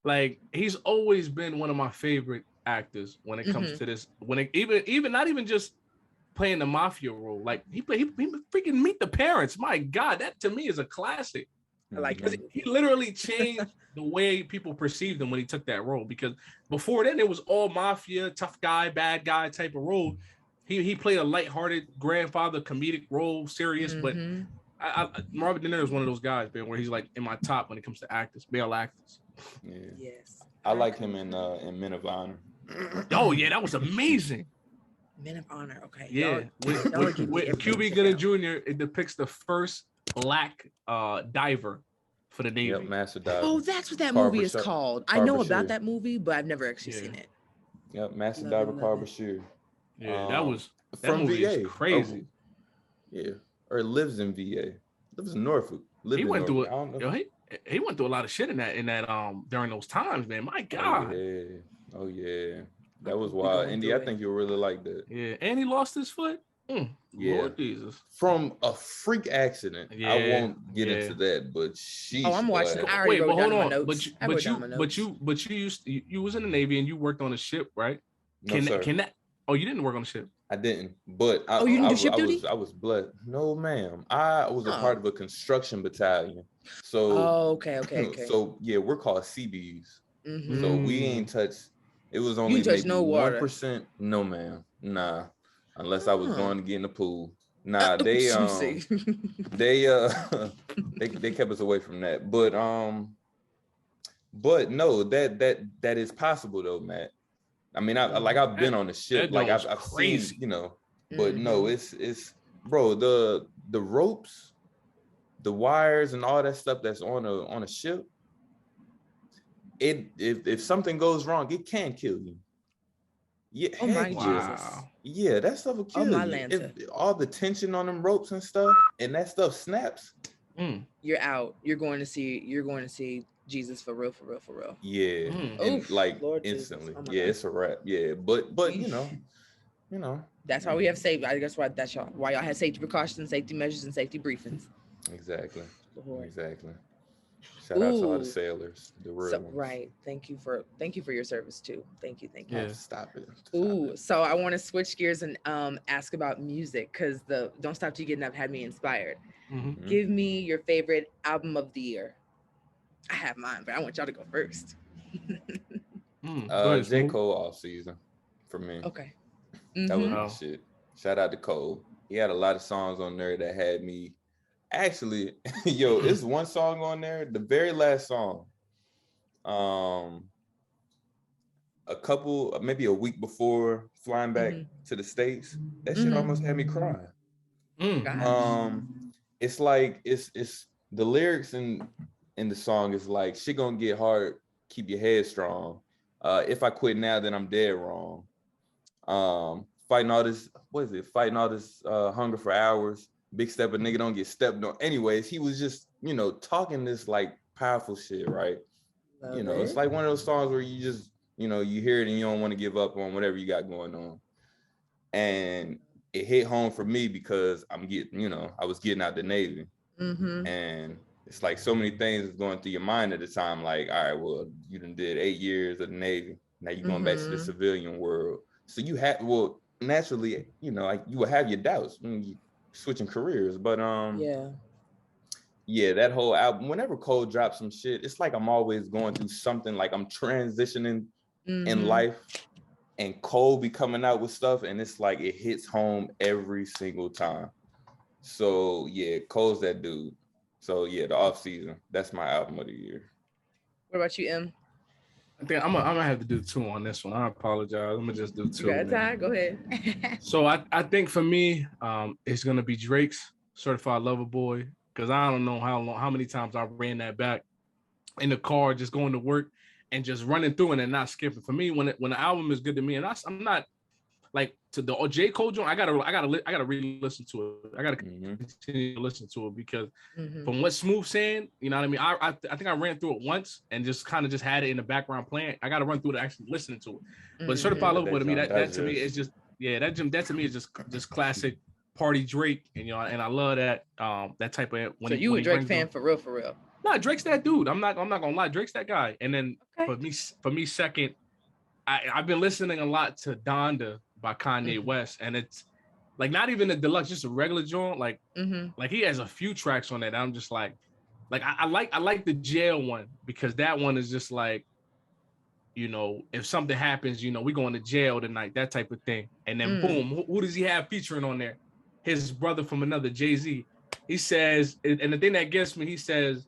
like he's always been one of my favorite actors when it comes to this. Even not even just playing the mafia role, like he freaking Meet the Parents. My God, that to me is a classic. I like that. He literally changed the way people perceived him when he took that role, because before then it was all mafia, tough guy, bad guy type of role. He played a lighthearted grandfather comedic role, serious, but Robert De Niro is one of those guys, man, where he's like in my top when it comes to actors, male actors. Yeah. Yes. I like him in Men of Honor. Oh yeah, that was amazing. Men of Honor. Okay. Yeah. With Cuba Gooding Jr., it depicts the first Black diver for the Navy. Yep, Master Diver. Oh, that's what that movie is called. I know about that movie, but I've never actually seen it. Yep, Master Diver Carl Bashir. Yeah, that from movie VA. Is crazy. Yeah, or lives in VA. Lives in Norfolk. He went through a lot of shit in that during those times, man. My God. Oh yeah. That was wild. Indy, I think you'll really like that. Yeah, and he lost his foot. Lord Jesus. From a freak accident. Yeah, I won't get into that, but I'm watching. I already wrote down my notes. But you was in the Navy and you worked on a ship, right? Oh, you didn't work on a ship. I didn't, but you didn't do ship duty? I was blessed. No, ma'am. I was a part of a construction battalion. So okay. So yeah, we're called CBs. So we ain't touched. It was only maybe no 1%. No, ma'am. Nah. Unless I was going to get in the pool. Nah, they kept us away from that. But no, that is possible though, Matt. I mean, I've been on the ship, like I've seen, but no, it's bro, the ropes, the wires and all that stuff that's on a ship. If something goes wrong, it can kill you. Yeah. Oh my Jesus. Yeah, that stuff will kill you. If all the tension on them ropes and stuff, and that stuff snaps. You're out. You're going to see Jesus for real. Yeah. And like Lord instantly. Yeah, it's a wrap. Yeah. But you know. That's why we have safety. I guess that's why y'all have safety precautions, safety measures, and safety briefings. Exactly. Exactly. Shout out to all the sailors, the real ones. Right. Thank you for your service too. Thank you. Yeah. Stop it. So I want to switch gears and ask about music, because the Don't Stop Till You Get Enough had me inspired. Give me your favorite album of the year. I have mine, but I want y'all to go first. J. Cole Off Season for me. Okay. That was my shit. Shout out to Cole. He had a lot of songs on there that had me. Actually, it's one song on there, the very last song. Maybe a week before flying back to the States, that shit almost had me crying. It's like it's the lyrics in the song is like, shit gonna get hard, keep your head strong. If I quit now, then I'm dead wrong. Fighting all this hunger for hours. Big step, a nigga don't get stepped on. Anyways, he was just, talking this like powerful shit, right? It's like one of those songs where you just, you hear it and you don't want to give up on whatever you got going on. And it hit home for me because I was getting out the Navy. And it's like so many things going through your mind at the time. Like, all right, well, you done did 8 years of the Navy. Now you're going back to the civilian world. So you have, well, naturally, you know, like you will have your doubts when you switching careers. But yeah, that whole album, whenever Cole drops some shit, it's like I'm always going through something, like I'm transitioning in life, and Cole be coming out with stuff, and it's like it hits home every single time. So yeah, Cole's that dude. So yeah, the off season, that's my album of the year. What about you, M? I think I'm gonna have to do 2 on this one. I apologize. I'm gonna just do 2. You got time? Go ahead. So I think for me, it's gonna be Drake's Certified Lover Boy, because I don't know how many times I ran that back in the car, just going to work and just running through it and not skipping. For me, when the album is good to me, and I'm not like to the J. Cole joint, I gotta re-listen to it. I gotta continue to listen to it, because from what Smoove saying, you know what I mean. I think I ran through it once and just kind of just had it in the background playing. I gotta run through it actually listening to it. But Certified Lover Boy to me, that to me is just that to me is just classic party Drake, and you know, and I love that that type of. So you a Drake fan for real? Nah, Drake's that dude. I'm not gonna lie, Drake's that guy. And then for me second, I've been listening a lot to Donda by Kanye West, and it's like not even a deluxe, just a regular joint. Like he has a few tracks on that. I'm just like I like the jail one, because that one is just like, you know, if something happens, you know, we going to jail tonight, that type of thing. And then boom, who does he have featuring on there? His brother from another, Jay-Z. He says, and the thing that gets me, he says,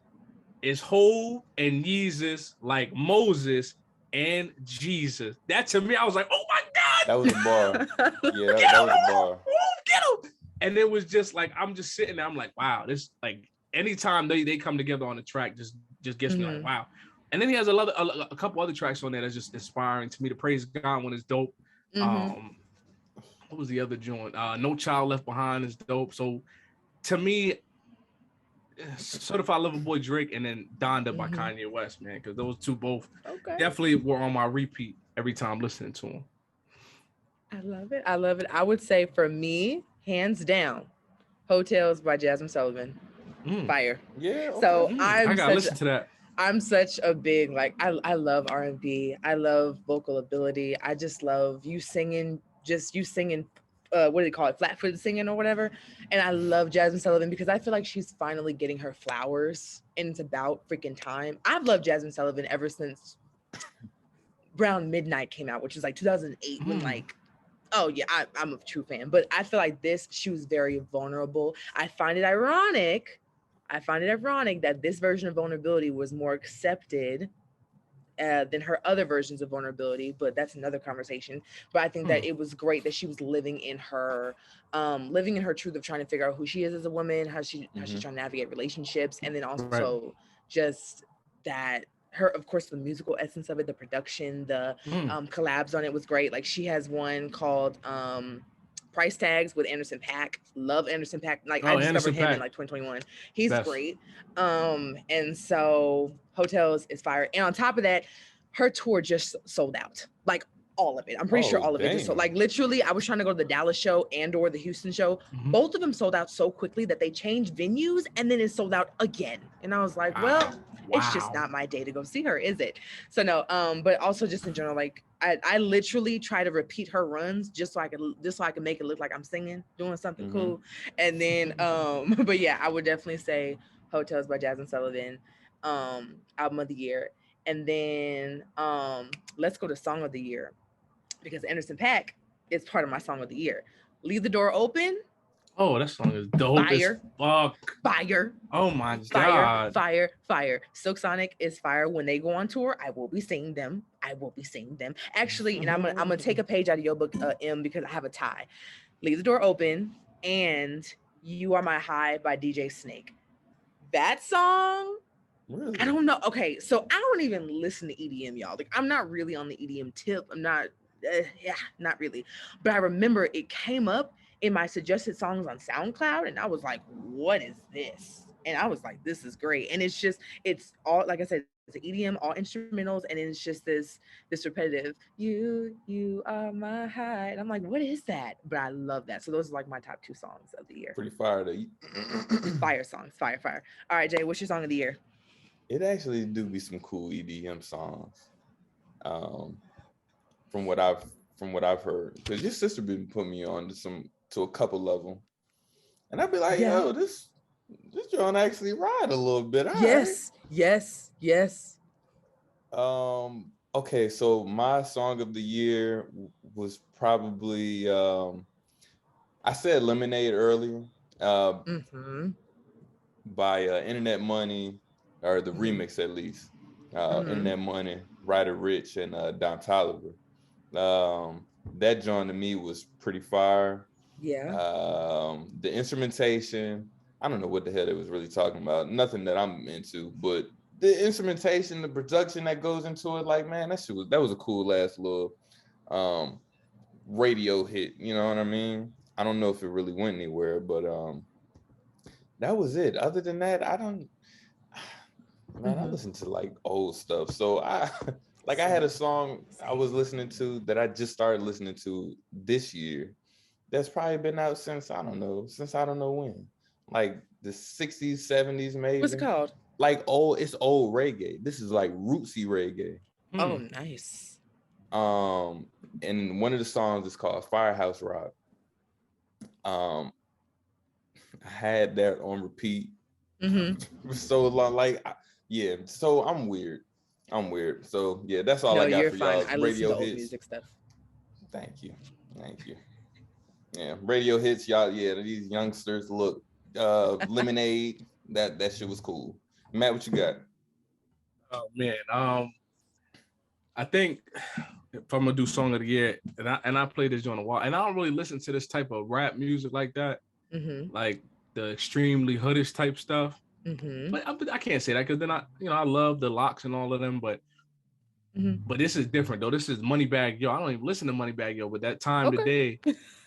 is Hov and Yeezus like Moses and Jesus. That to me, I was like, oh my God. That was a bar. Yeah, that was a bar. Get him. And it was just like, I'm just sitting there. I'm like, wow, this, like, anytime they come together on the track just gets me like, wow. And then he has a couple other tracks on there that's just inspiring to me. The Praise God one is dope. What was the other joint? No Child Left Behind is dope. So to me, Certified Lover Boy Drake, and then Donda by Kanye West, man, because those two both definitely were on my repeat every time listening to them. I love it. I would say for me, hands down, Hotels by Jasmine Sullivan. Fire. Yeah. Okay. So I gotta listen to that. I'm such a big, like, I love R&B. I love vocal ability. I just love you singing, what do they call it? Flat-footed singing or whatever. And I love Jasmine Sullivan because I feel like she's finally getting her flowers, and it's about freaking time. I've loved Jasmine Sullivan ever since Brown Midnight came out, which was like 2008 when like, oh yeah, I'm a true fan. But I feel like she was very vulnerable. I find it ironic that this version of vulnerability was more accepted than her other versions of vulnerability, but that's another conversation. But I think that it was great that she was living in her truth of trying to figure out who she is as a woman, how she's trying to navigate relationships, and then also just that her, of course, the musical essence of it, the production, the collabs on it was great. Like she has one called Price Tags with Anderson .Paak. Love Anderson .Paak. Like I discovered him in like 2021. He's great. And so Hotels is fire. And on top of that, her tour just sold out. Like all of it. I'm pretty sure all of it just sold. Like literally, I was trying to go to the Dallas show and or the Houston show. Both of them sold out so quickly that they changed venues and then it sold out again. And I was like, well, it's just not my day to go see her, is it? So no, but also just in general, like I literally try to repeat her runs just so I can make it look like I'm singing, doing something cool. And then but yeah, I would definitely say Hotels by Jasmine Sullivan, album of the year. And then let's go to song of the year, because Anderson .Paak is part of my song of the year. Leave the Door Open. Oh, that song is dope. Fire. Fire. Oh my God. Fire. Silk Sonic is fire. When they go on tour, I will be singing them. Actually, and I'm gonna take a page out of your book, M, because I have a tie. Leave the Door Open and You Are My High by DJ Snake. That song, really? I don't know. Okay, so I don't even listen to EDM, y'all. Like I'm not really on the EDM tip. I'm not, not really. But I remember it came up in my suggested songs on SoundCloud, and I was like, what is this? And I was like, this is great. And it's all, like I said, it's EDM, all instrumentals, and it's just this repetitive, you are my high. And I'm like, what is that? But I love that. So those are like my top 2 songs of the year. Pretty fire to Fire songs, fire. All right, Jay, what's your song of the year? It actually do be some cool EDM songs. From what I've heard. Because your sister been putting me on to a couple of them. And I'd be like, yo, this joint actually ride a little bit. All Yes. Okay, so my song of the year was probably I said Lemonade earlier. By Internet Money, or the remix at least. Internet Money, Ryder Rich, and Don Toliver. That joint to me was pretty fire. The instrumentation, I don't know what the hell it was really talking about. Nothing that I'm into, but the instrumentation, the production that goes into it, like, man, that was a cool ass little radio hit. You know what I mean? I don't know if it really went anywhere, but that was it. Other than that, I listen to like old stuff. So I had a song I was listening to that I just started listening to this year. That's probably been out since I don't know when. Like the 60s, 70s, maybe. What's it called? Like it's old reggae. This is like rootsy reggae. Oh, nice. And one of the songs is called Firehouse Rock. I had that on repeat for so long. Like, yeah. So I'm weird. So yeah, that's all I got for y'all. I listen to old music stuff. Thank you. Yeah, radio hits, y'all. Yeah, these youngsters look. Lemonade. That shit was cool. Matt, what you got? Oh man, I think if I'm gonna do song of the year, and I play this on a while, and I don't really listen to this type of rap music like that, like the extremely hoodish type stuff. But I can't say that because then I love the Locks and all of them, but this is different though. This is Moneybagg Yo. I don't even listen to Moneybagg Yo, but that time today,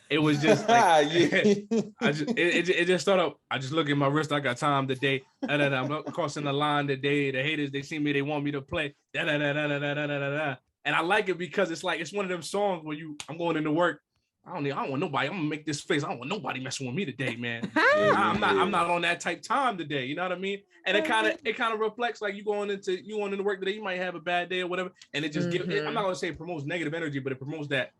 it was just like it just started. I just look at my wrist. I got time today. I'm crossing the line today. The haters, they see me. They want me to play. And I like it because it's like it's one of them songs where I'm going into work. I don't want nobody. I'm gonna make this face. I don't want nobody messing with me today, man. I'm not on that type time today. You know what I mean? And it kind of reflects like you going into work today. You might have a bad day or whatever, and it just I'm not gonna say it promotes negative energy, but it promotes that.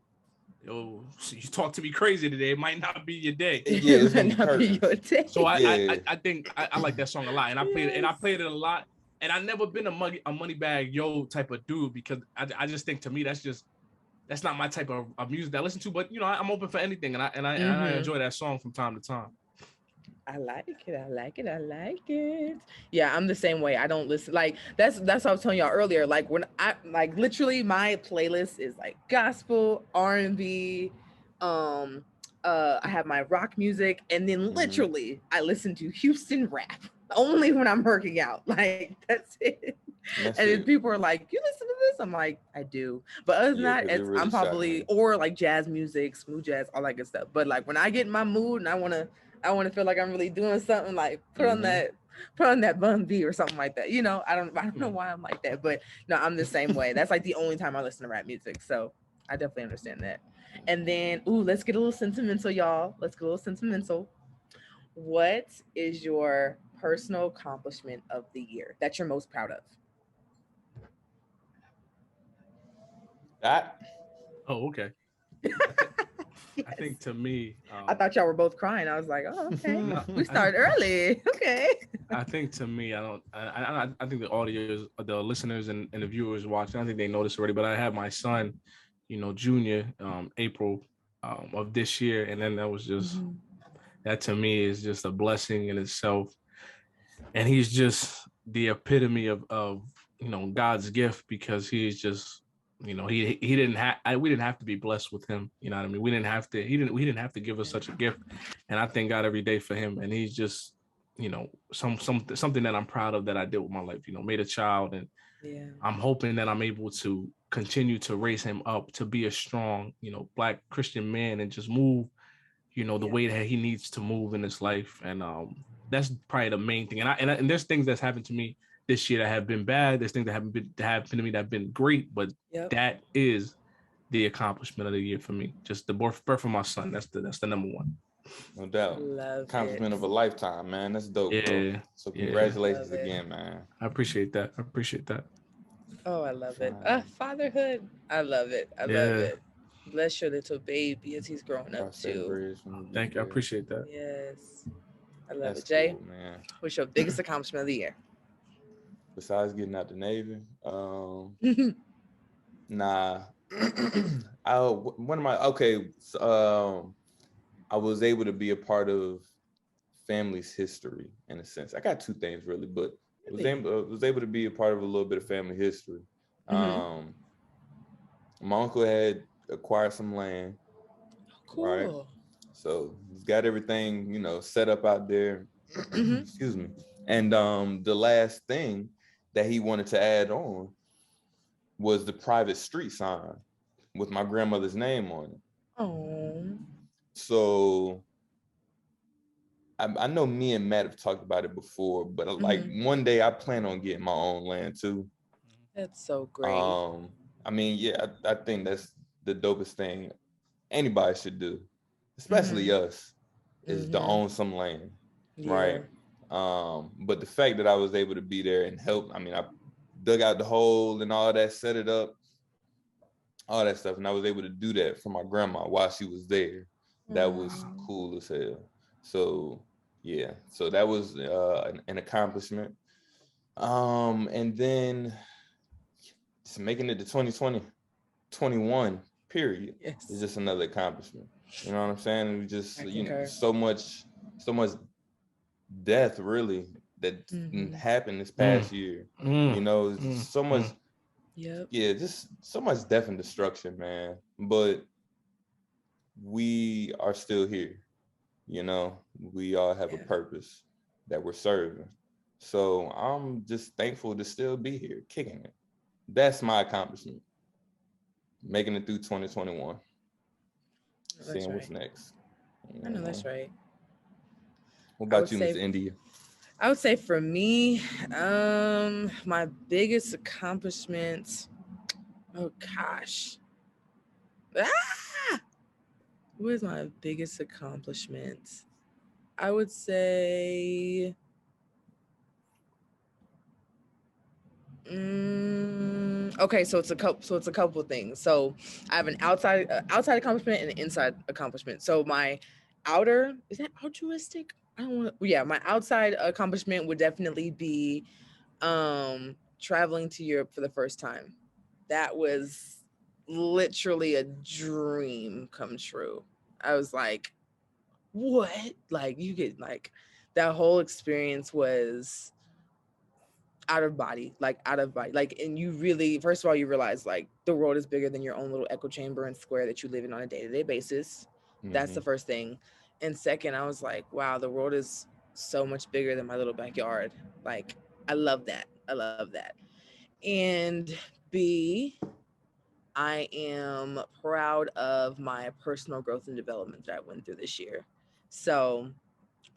Yo, you talk to me crazy today. It might not be your day. Yeah, it might not be your day. So I think I like that song a lot, and I played it a lot. And I've never been a Moneybagg Yo type of dude because I just think to me that's not my type of music that I listen to. But I'm open for anything, and I enjoy that song from time to time. I like it. Yeah, I'm the same way. I don't listen like that's what I was telling y'all earlier. Like when I like literally my playlist is like gospel, R&B, I have my rock music, and then literally I listen to Houston rap only when I'm working out. Like that's it. Then people are like, "You listen to this?" I'm like, "I do," but other than that, really I'm probably or like jazz music, smooth jazz, all that good stuff. But like when I get in my mood and I want to feel like I'm really doing something, like put on that Bun B or something like that. I don't know why I'm like that, but no, I'm the same way. That's like the only time I listen to rap music. So I definitely understand that. And then, let's get a little sentimental, y'all. Let's get a little sentimental. What is your personal accomplishment of the year that you're most proud of? That. Oh, okay. Yes. I think to me, I thought y'all were both crying. I was like, oh, okay. We started early. Okay. I think to me, I think the listeners and the viewers watching, I think they know this already, but I had my son, Junior, April of this year. And then that was just, that to me is just a blessing in itself. And he's just the epitome of God's gift, because he's just, we didn't have to be blessed with him. You know what I mean? He didn't have to give us such a gift. And I thank God every day for him. And he's just, something that I'm proud of that I did with my life, made a child. And I'm hoping that I'm able to continue to raise him up to be a strong, Black Christian man and just move, the way that he needs to move in his life. And that's probably the main thing. And there's things that's happened to me this year that have been bad. There's things that happened to me that have been great, but that is the accomplishment of the year for me. Just the birth of my son. That's the number one. No doubt. Accomplishment of a lifetime, man. That's dope, bro. So congratulations again, man. I appreciate that. Oh, I love it. Fatherhood. I love it. I love it. Bless your little baby as he's growing up too. Thank you. I appreciate that. Yes. I love it. Jay, cool, man. What's your biggest accomplishment of the year? Besides getting out the Navy, I was able to be a part of family's history in a sense. I got two things really, but was able to be a part of a little bit of family history. My uncle had acquired some land. Cool. Right? So he's got everything, set up out there. Excuse me. And the last thing that he wanted to add on was the private street sign with my grandmother's name on it. Oh. So I know me and Matt have talked about it before, but like one day I plan on getting my own land too. That's so great. I mean, I think that's the dopest thing anybody should do, especially us, is to own some land, right? But the fact that I was able to be there and help, I mean, I dug out the hole and all that, set it up, all that stuff, and I was able to do that for my grandma while she was there. That was cool as hell. So yeah, so that was an accomplishment. And then just making it to 2021 period is just another accomplishment. You know what I'm saying? We just so much death really that happened this past year. So much just so much death and destruction, man. But we are still here. We all have a purpose that we're serving. So I'm just thankful to still be here, kicking it. That's my accomplishment. Making it through 2021. Seeing what's next. I know that's right. What about you, Ms. India? I would say for me, my biggest accomplishment, oh gosh. What is my biggest accomplishment? I would say okay, so it's a couple of things. So I have an outside accomplishment and an inside accomplishment. So my outer, is that altruistic? My outside accomplishment would definitely be traveling to Europe for the first time. That was literally a dream come true. I was like, what? Like, you get like, that whole experience was out of body. Like, and you really, first of all, you realize like the world is bigger than your own little echo chamber and square that you live in on a day-to-day basis. That's the first thing. And second, I was like, wow, the world is so much bigger than my little backyard. Like, I love that. And B, I am proud of my personal growth and development that I went through this year. So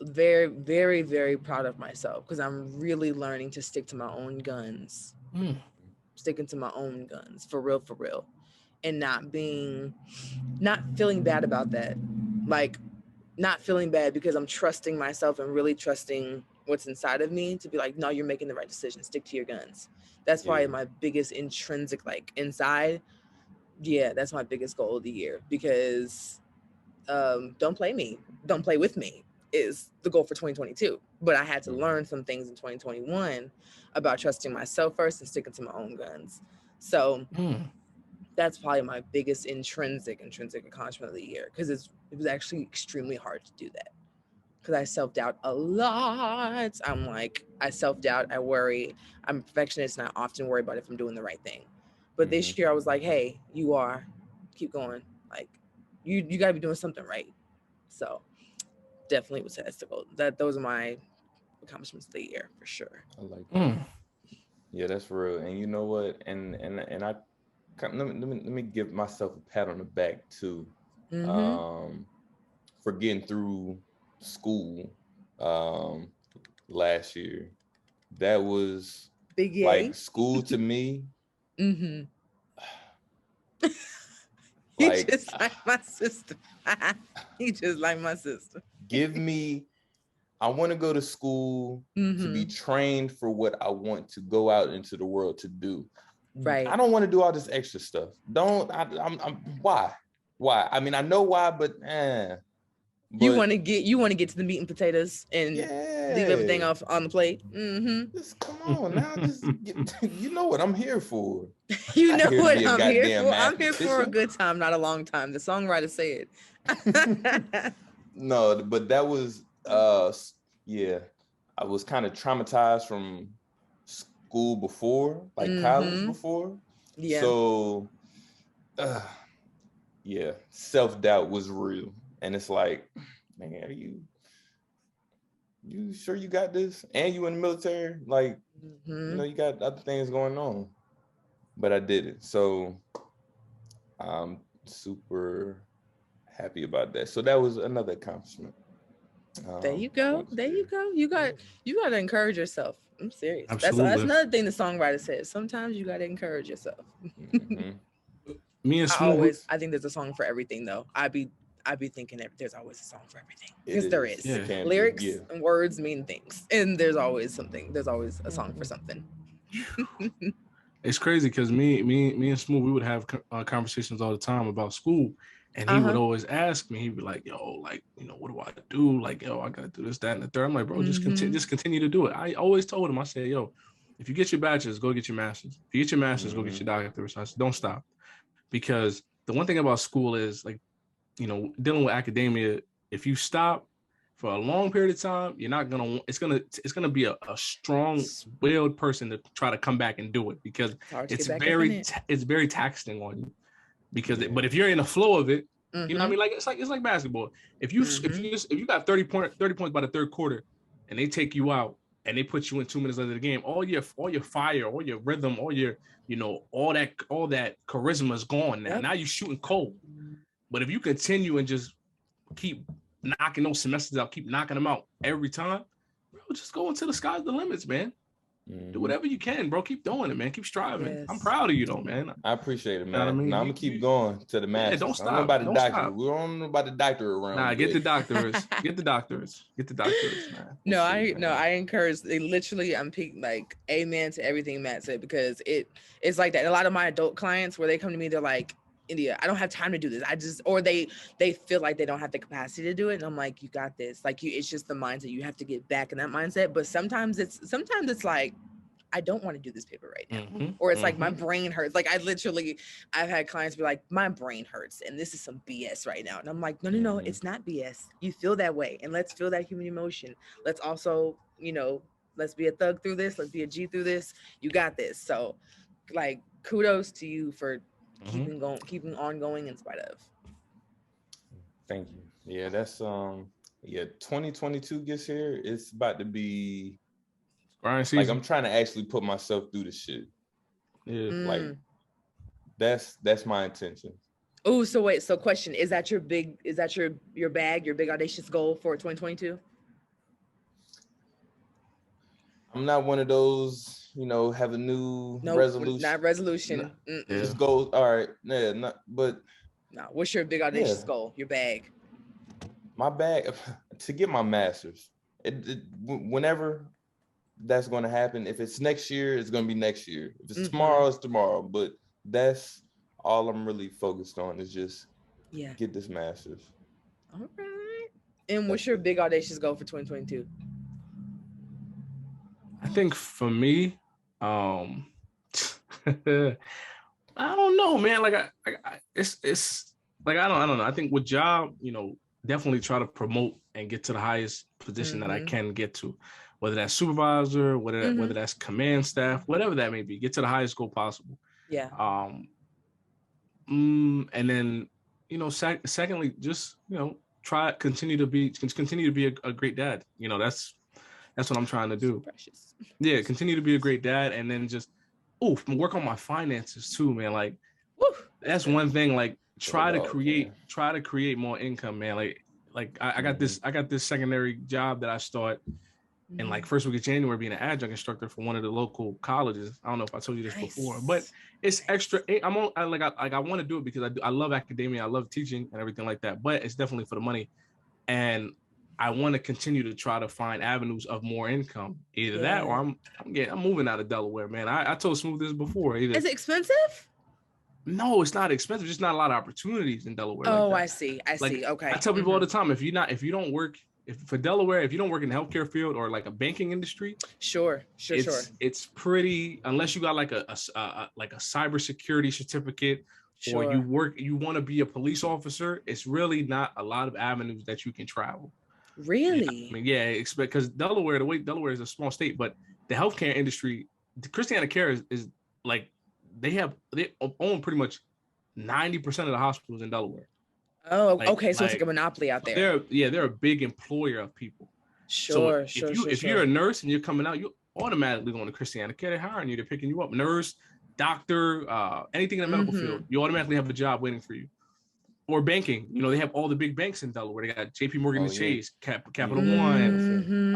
very, very, very proud of myself because I'm really learning to stick to my own guns. Sticking to my own guns, for real. And not feeling bad about that. Like, not feeling bad because I'm trusting myself and really trusting what's inside of me to be like, no, you're making the right decision. Stick to your guns. That's probably my biggest intrinsic, like, inside. Yeah, that's my biggest goal of the year because don't play with me is the goal for 2022. But I had to learn some things in 2021 about trusting myself first and sticking to my own guns. So that's probably my biggest intrinsic accomplishment of the year because it was actually extremely hard to do that because I self-doubt a lot. I self-doubt, I worry, I'm a perfectionist and I often worry about if I'm doing the right thing. But this year I was like, hey, keep going. Like, you got to be doing something right. So definitely was testicle. Those are my accomplishments of the year for sure. I like that. Yeah, that's real. And you know what? And I let me give myself a pat on the back too. For getting through school, last year. That was big yay. like school to me. Mm-hmm. Like, he just like my sister. He just like my sister. I want to go to school to be trained for what I want to go out into the world to do. Right. I don't want to do all this extra stuff. Why? I mean, I know why, but you want to get to the meat and potatoes and leave everything off on the plate. Just come on now. You know what I'm here for. You know what I'm here for. I'm here for a good time, not a long time. The songwriter said. No, but that was I was kind of traumatized from school before, like college before. Yeah. So self-doubt was real. And it's like, man, are you sure you got this? And you in the military? Like, you know, you got other things going on. But I did it. So I'm super happy about that. So that was another accomplishment. There you go. You got to encourage yourself. I'm serious. Absolutely. That's another thing the songwriter says. Sometimes you got to encourage yourself. Me and Smoove, I think there's a song for everything though. I'd be thinking that there's always a song for everything. Because there is. Yeah. Lyrics and words mean things. And there's always something. There's always a song for something. It's crazy because me and Smoove, we would have conversations all the time about school. And he would always ask me, he'd be like, yo, like, you know, what do I do? Like, yo, I gotta do this, that, and the third. I'm like, bro, just continue to do it. I always told him, I said, yo, if you get your bachelor's, go get your master's. If you get your master's, go get your doctorate. I said, don't stop. Because the one thing about school is, like, you know, dealing with academia, if you stop for a long period of time, you're not gonna, it's gonna be a strong-willed person to try to come back and do it, because it's very taxing on you. Because but if you're in the flow of it, you know what I mean? Like it's like basketball. If you got 30 points by the third quarter and they take you out and they put you in 2 minutes of the game, all your fire, all your rhythm, all your, you know, all that charisma is gone now. Yep. Now you're shooting cold. But if you continue and just keep knocking those semesters out, keep knocking them out every time, bro, just go into the sky's the limits, man. Do whatever you can, bro. Keep doing it, man. Keep striving. Yes. I'm proud of you, though, man. I appreciate it, man. You know what I mean? Now, I'm gonna keep going to the masters. Yeah, don't stop. I don't know about the doctor. We don't know about the doctor around. Nah, get the doctors. Get the doctors. Get the doctors, man. I encourage. I'm like, amen to everything Matt said, because it's like that. A lot of my adult clients, where they come to me, they're like, India, I don't have time to do this. Or they feel like they don't have the capacity to do it. And I'm like, you got this. Like it's just the mindset. You have to get back in that mindset. But sometimes it's like, I don't want to do this paper right now. Or it's like my brain hurts. Like I've had clients be like, my brain hurts and this is some BS right now. And I'm like, no, it's not BS. You feel that way. And let's feel that human emotion. Let's also, you know, let's be a thug through this. Let's be a G through this. You got this. So like, kudos to you for keeping on going in spite of. Thank you. Yeah, that's 2022 gets here. It's about to be like I'm trying to actually put myself through the shit. Yeah. Like that's my intention. Oh, so wait, so question, is that your big audacious goal for 2022? I'm not one of those, you know, have a new resolution. Not resolution. Just go, all right. Yeah, what's your big audacious goal? Your bag. My bag to get my master's. Whenever that's going to happen. If it's next year, it's going to be next year. If it's tomorrow, it's tomorrow. But that's all I'm really focused on, is just get this master's. All right. And what's your big audacious goal for 2022? I think for me, I don't know, man. Like it's like I don't know. I think with job, you know, definitely try to promote and get to the highest position that I can get to, whether that's supervisor, whether that's command staff, whatever that may be. Get to the highest goal possible. Yeah. And then, you know, secondly, just, you know, continue to be a great dad. You know, that's what I'm trying to do. Precious. Yeah, continue to be a great dad, and then just work on my finances too, man. Like, that's one thing. Like, try to create more income, man. Like I got this secondary job that I start, and like first week of January being an adjunct instructor for one of the local colleges. I don't know if I told you this before, but it's extra. I want to do it because I love academia, I love teaching and everything like that. But it's definitely for the money, and I want to continue to try to find avenues of more income. Either that or I'm moving out of Delaware, man. I told Smoove this before. Is it expensive? No, it's not expensive. Just not a lot of opportunities in Delaware. Oh, like I see. Okay. I tell people all the time, if you don't work for Delaware, if you don't work in the healthcare field or like a banking industry, sure. It's pretty, unless you got like a cybersecurity certificate, or you want to be a police officer. It's really not a lot of avenues that you can travel. Really? I mean, yeah, because Delaware, the way Delaware is a small state, but the healthcare industry, the Christiana Care is like they own pretty much 90% of the hospitals in Delaware. Oh, okay. So it's like a monopoly out there. They're a big employer of people. Sure. If you're a nurse and you're coming out, you automatically going to Christiana Care. They're hiring you. They're picking you up. Nurse, doctor, anything in the medical field, you automatically have a job waiting for you. Or banking, they have all the big banks in Delaware. They got J.P. Morgan and Chase, Capital One,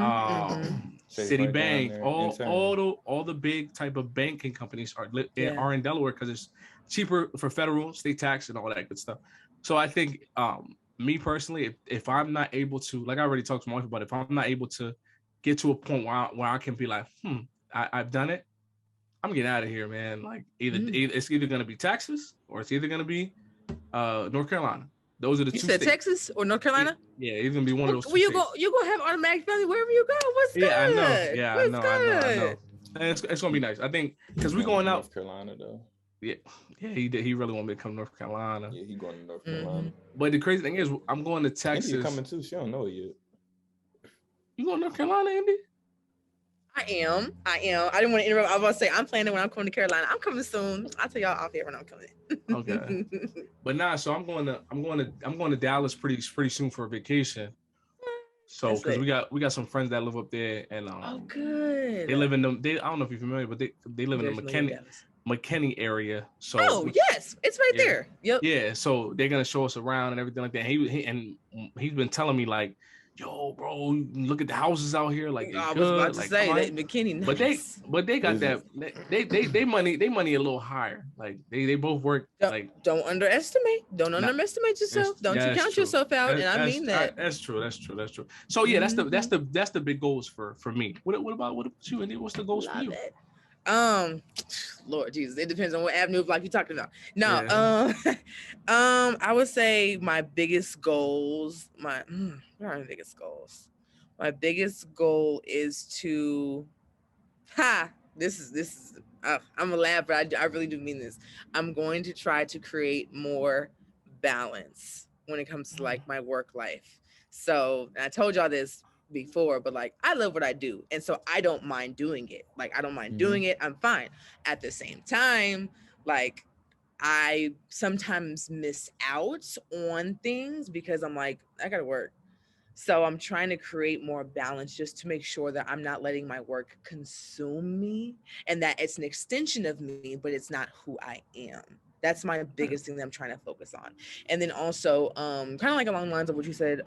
Citibank, all the big type of banking companies are in Delaware because it's cheaper for federal, state tax, and all that good stuff. So I think, me personally, if I'm not able to, like I already talked to my wife about it, if I'm not able to get to a point where I can be like, I've done it, I'm getting out of here, man. Like it's either gonna be Texas or it's either gonna be North Carolina. Those are the two. You said states. Texas or North Carolina? Yeah, it's gonna be one of those. Well, you're gonna have automatic family wherever you go. What's good? I know. Yeah, I know. And it's gonna be nice. I think because we're going out. North Carolina though. Yeah, he did. He really want me to come to North Carolina. Yeah, he going to North Carolina. But the crazy thing is, I'm going to Texas. Indy coming too. She don't know it yet. You going to North Carolina, Indy? I am. I didn't want to interrupt. I was about to say I'm planning when I'm coming to Carolina. I'm coming soon. I'll tell y'all off here when I'm coming. Okay. But so I'm going to Dallas pretty soon for a vacation. So because we got some friends that live up there, and good. They live in them. I don't know if you're familiar, but they live in the McKinney area. So yes, it's right there. Yep. Yeah, so they're gonna show us around and everything like that. He's been telling me like, yo, bro, look at the houses out here. Like, I was about to say that McKinney, nice. but they got that. They money a little higher. Like they both work. Don't underestimate. Don't underestimate yourself. Don't you count yourself out. And I mean that. That's true. So yeah, that's the big goals for me. What about you, Andy? What's the goals for you? Lord Jesus, it depends on what avenue of life you're talking about. No, I would say my biggest goals, what are my biggest goals? My biggest goal is to this is I'm gonna laugh, but I really do mean this. I'm going to try to create more balance when it comes to like my work life. So I told y'all this before, but like I love what I do, and so I don't mind doing it. Like I don't mind doing it. I'm fine. At the same time, like I sometimes miss out on things because I'm like, I gotta work. So I'm trying to create more balance just to make sure that I'm not letting my work consume me and that it's an extension of me, but it's not who I am. That's my biggest thing that I'm trying to focus on. And then also, kind of like along the lines of what you said,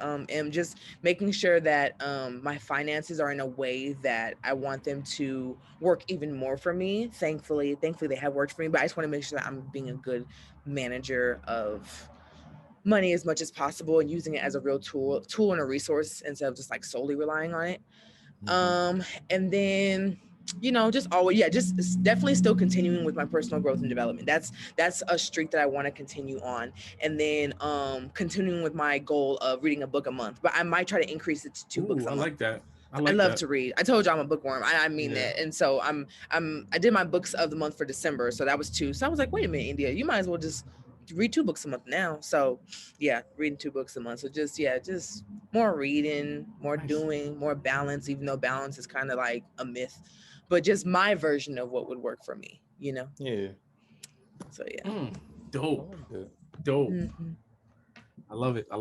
just making sure that my finances are in a way that I want them to work even more for me. Thankfully, they have worked for me, but I just want to make sure that I'm being a good manager of money as much as possible and using it as a real tool and a resource instead of just like solely relying on it. And then just always, just definitely still continuing with my personal growth and development. That's a streak that I want to continue on. And then continuing with my goal of reading a book a month, but I might try to increase it to 2 books a month. I like that. I love to read. I told you I'm a bookworm. I mean that. And so I did my books of the month for December. So that was 2. So I was like, wait a minute, India, you might as well just read 2 books a month now. So reading 2 books a month. So just more reading, more doing, more balance, even though balance is kind of like a myth. But just my version of what would work for me, Yeah. So dope. Mm-hmm. I love it. So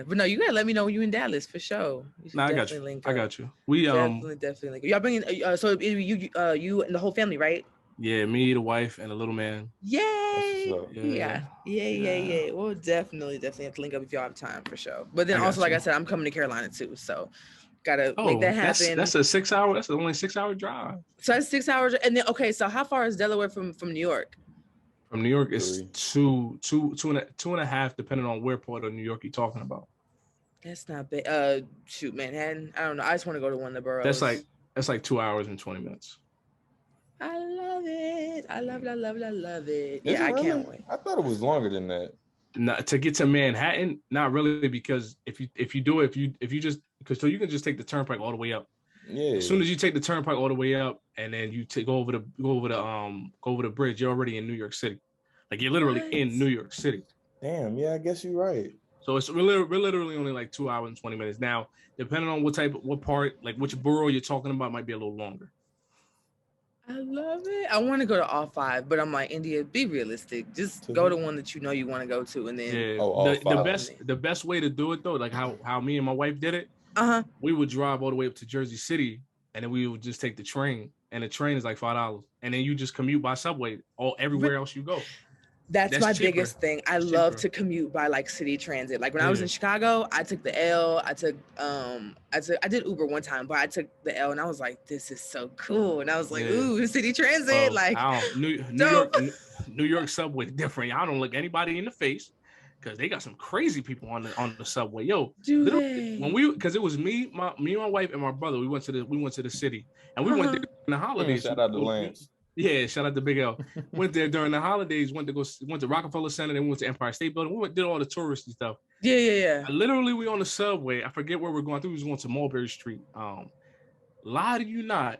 but no, you gotta let me know when you in Dallas for sure. I got you. We definitely. Y'all bringing so you and the whole family, right? Yeah, me, the wife, and the little man. Yay! Yeah. We'll definitely have to link up if y'all have time for sure. But then also, like I said, I'm coming to Carolina too, so gotta make that happen. That's a 6 hour. That's only 6 hour drive. So that's 6 hours, and then okay. So how far is Delaware from New York? From New York, it's two and a half, depending on where part of New York you're talking about. That's not bad. Shoot, Manhattan. I don't know. I just want to go to one of the boroughs. That's like 2 hours and 20 minutes. I love it. I love it. Is I really? can't wait. I thought it was longer than that. Not, to get to Manhattan, not really, because if you do it, if you just, because so you can just take the turnpike all the way up. Yeah. As soon as you take the turnpike all the way up, and then you go over the bridge, you're already in New York City. Like you're literally in New York City. Damn. Yeah, I guess you're right. So we're literally only like 2 hours and 20 minutes. Now, depending on what part, like which borough you're talking about, might be a little longer. I love it. I want to go to all 5, but I'm like, India, be realistic. Just go to one that you know you want to go to, and then the best way to do it though, like how me and my wife did it. We would drive all the way up to Jersey City, and then we would just take the train, and the train is like $5, and then you just commute by subway everywhere else you go. That's my cheaper. Biggest thing. I love to commute by like city transit. Like when I was in Chicago, I took the L. I did Uber one time, but I took the L, and I was like, this is so cool. And I was like, ooh, city transit. New York subway different. I don't look anybody in the face, because they got some crazy people on the subway. Yo, because it was me, my wife, and my brother. We went to the city, and we went there in the holidays. Shout out to Lance. Yeah, shout out to Big L. Went there during the holidays. Went to Rockefeller Center. Then we went to Empire State Building. Did all the touristy stuff. Yeah. Literally, we on the subway. I forget where we're going. I think we was going to Mulberry Street. Lie to you not,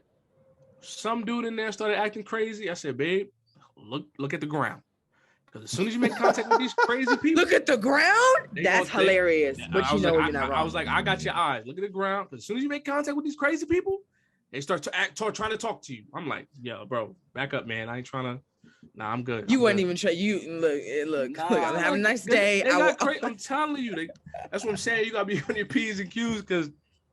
some dude in there started acting crazy. I said, babe, look at the ground. Because as soon as you make contact with these crazy people, look at the ground. That's hilarious. But you know you're not wrong. I was like, I got your eyes. Look at the ground. Because as soon as you make contact with these crazy people, they start trying to talk to you. I'm like, yo, bro, back up, man. I ain't trying to. Nah, I'm good. You wasn't even trying. You look. I'm having a nice day. I'm telling you, that's what I'm saying. You gotta be on your P's and Q's, because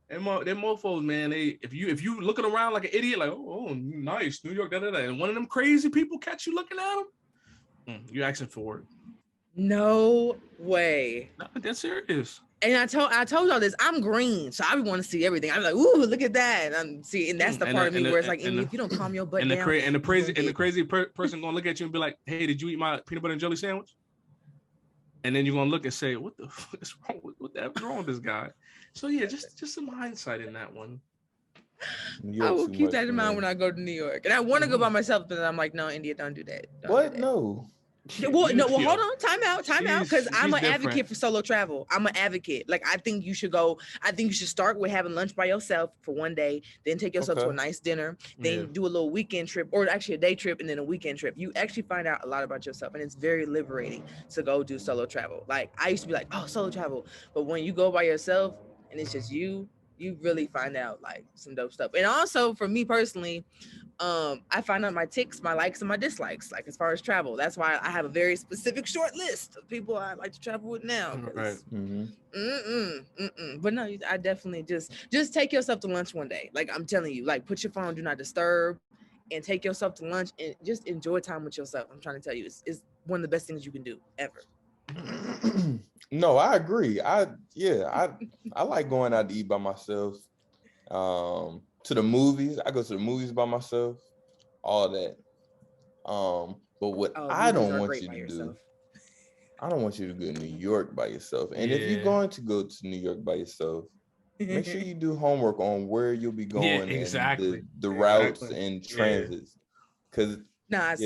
them mofos, man. If you looking around like an idiot, like oh nice New York, and one of them crazy people catch you looking at them, you asking for it. No way. No, that's serious. And I told y'all this. I'm green, so I want to see everything. I'm like, ooh, look at that. And that's the part of me where it's like, if you don't calm your butt down. And the crazy person gonna look at you and be like, hey, did you eat my peanut butter and jelly sandwich? And then you're gonna look and say, what the fuck is wrong? What the heck wrong with this guy? So yeah, just some hindsight in that one. I will keep that in mind when I go to New York. And I want to go by myself, but then I'm like, no, India, don't do that. No. Well, hold on. Time out. Because I'm an advocate for solo travel. I'm an advocate. Like, I think you should go. I think you should start with having lunch by yourself for one day, then take yourself to a nice dinner, then do a little weekend trip, or actually a day trip and then a weekend trip. You actually find out a lot about yourself, and it's very liberating to go do solo travel. Like, I used to be like, oh, solo travel. But when you go by yourself and it's just you really find out like some dope stuff. And also for me personally, I find out my ticks, my likes and my dislikes, like as far as travel. That's why I have a very specific short list of people I like to travel with now. Right. But no, I definitely just take yourself to lunch one day. Like I'm telling you, like put your phone do not disturb and take yourself to lunch and just enjoy time with yourself. I'm trying to tell you, it's one of the best things you can do ever. No, I agree. I like going out to eat by myself. To the movies. I go to the movies by myself. All that. But what I don't want you to do, I don't want you to go to New York by yourself. And if you're going to go to New York by yourself, make sure you do homework on where you'll be going and the routes and transits. Because I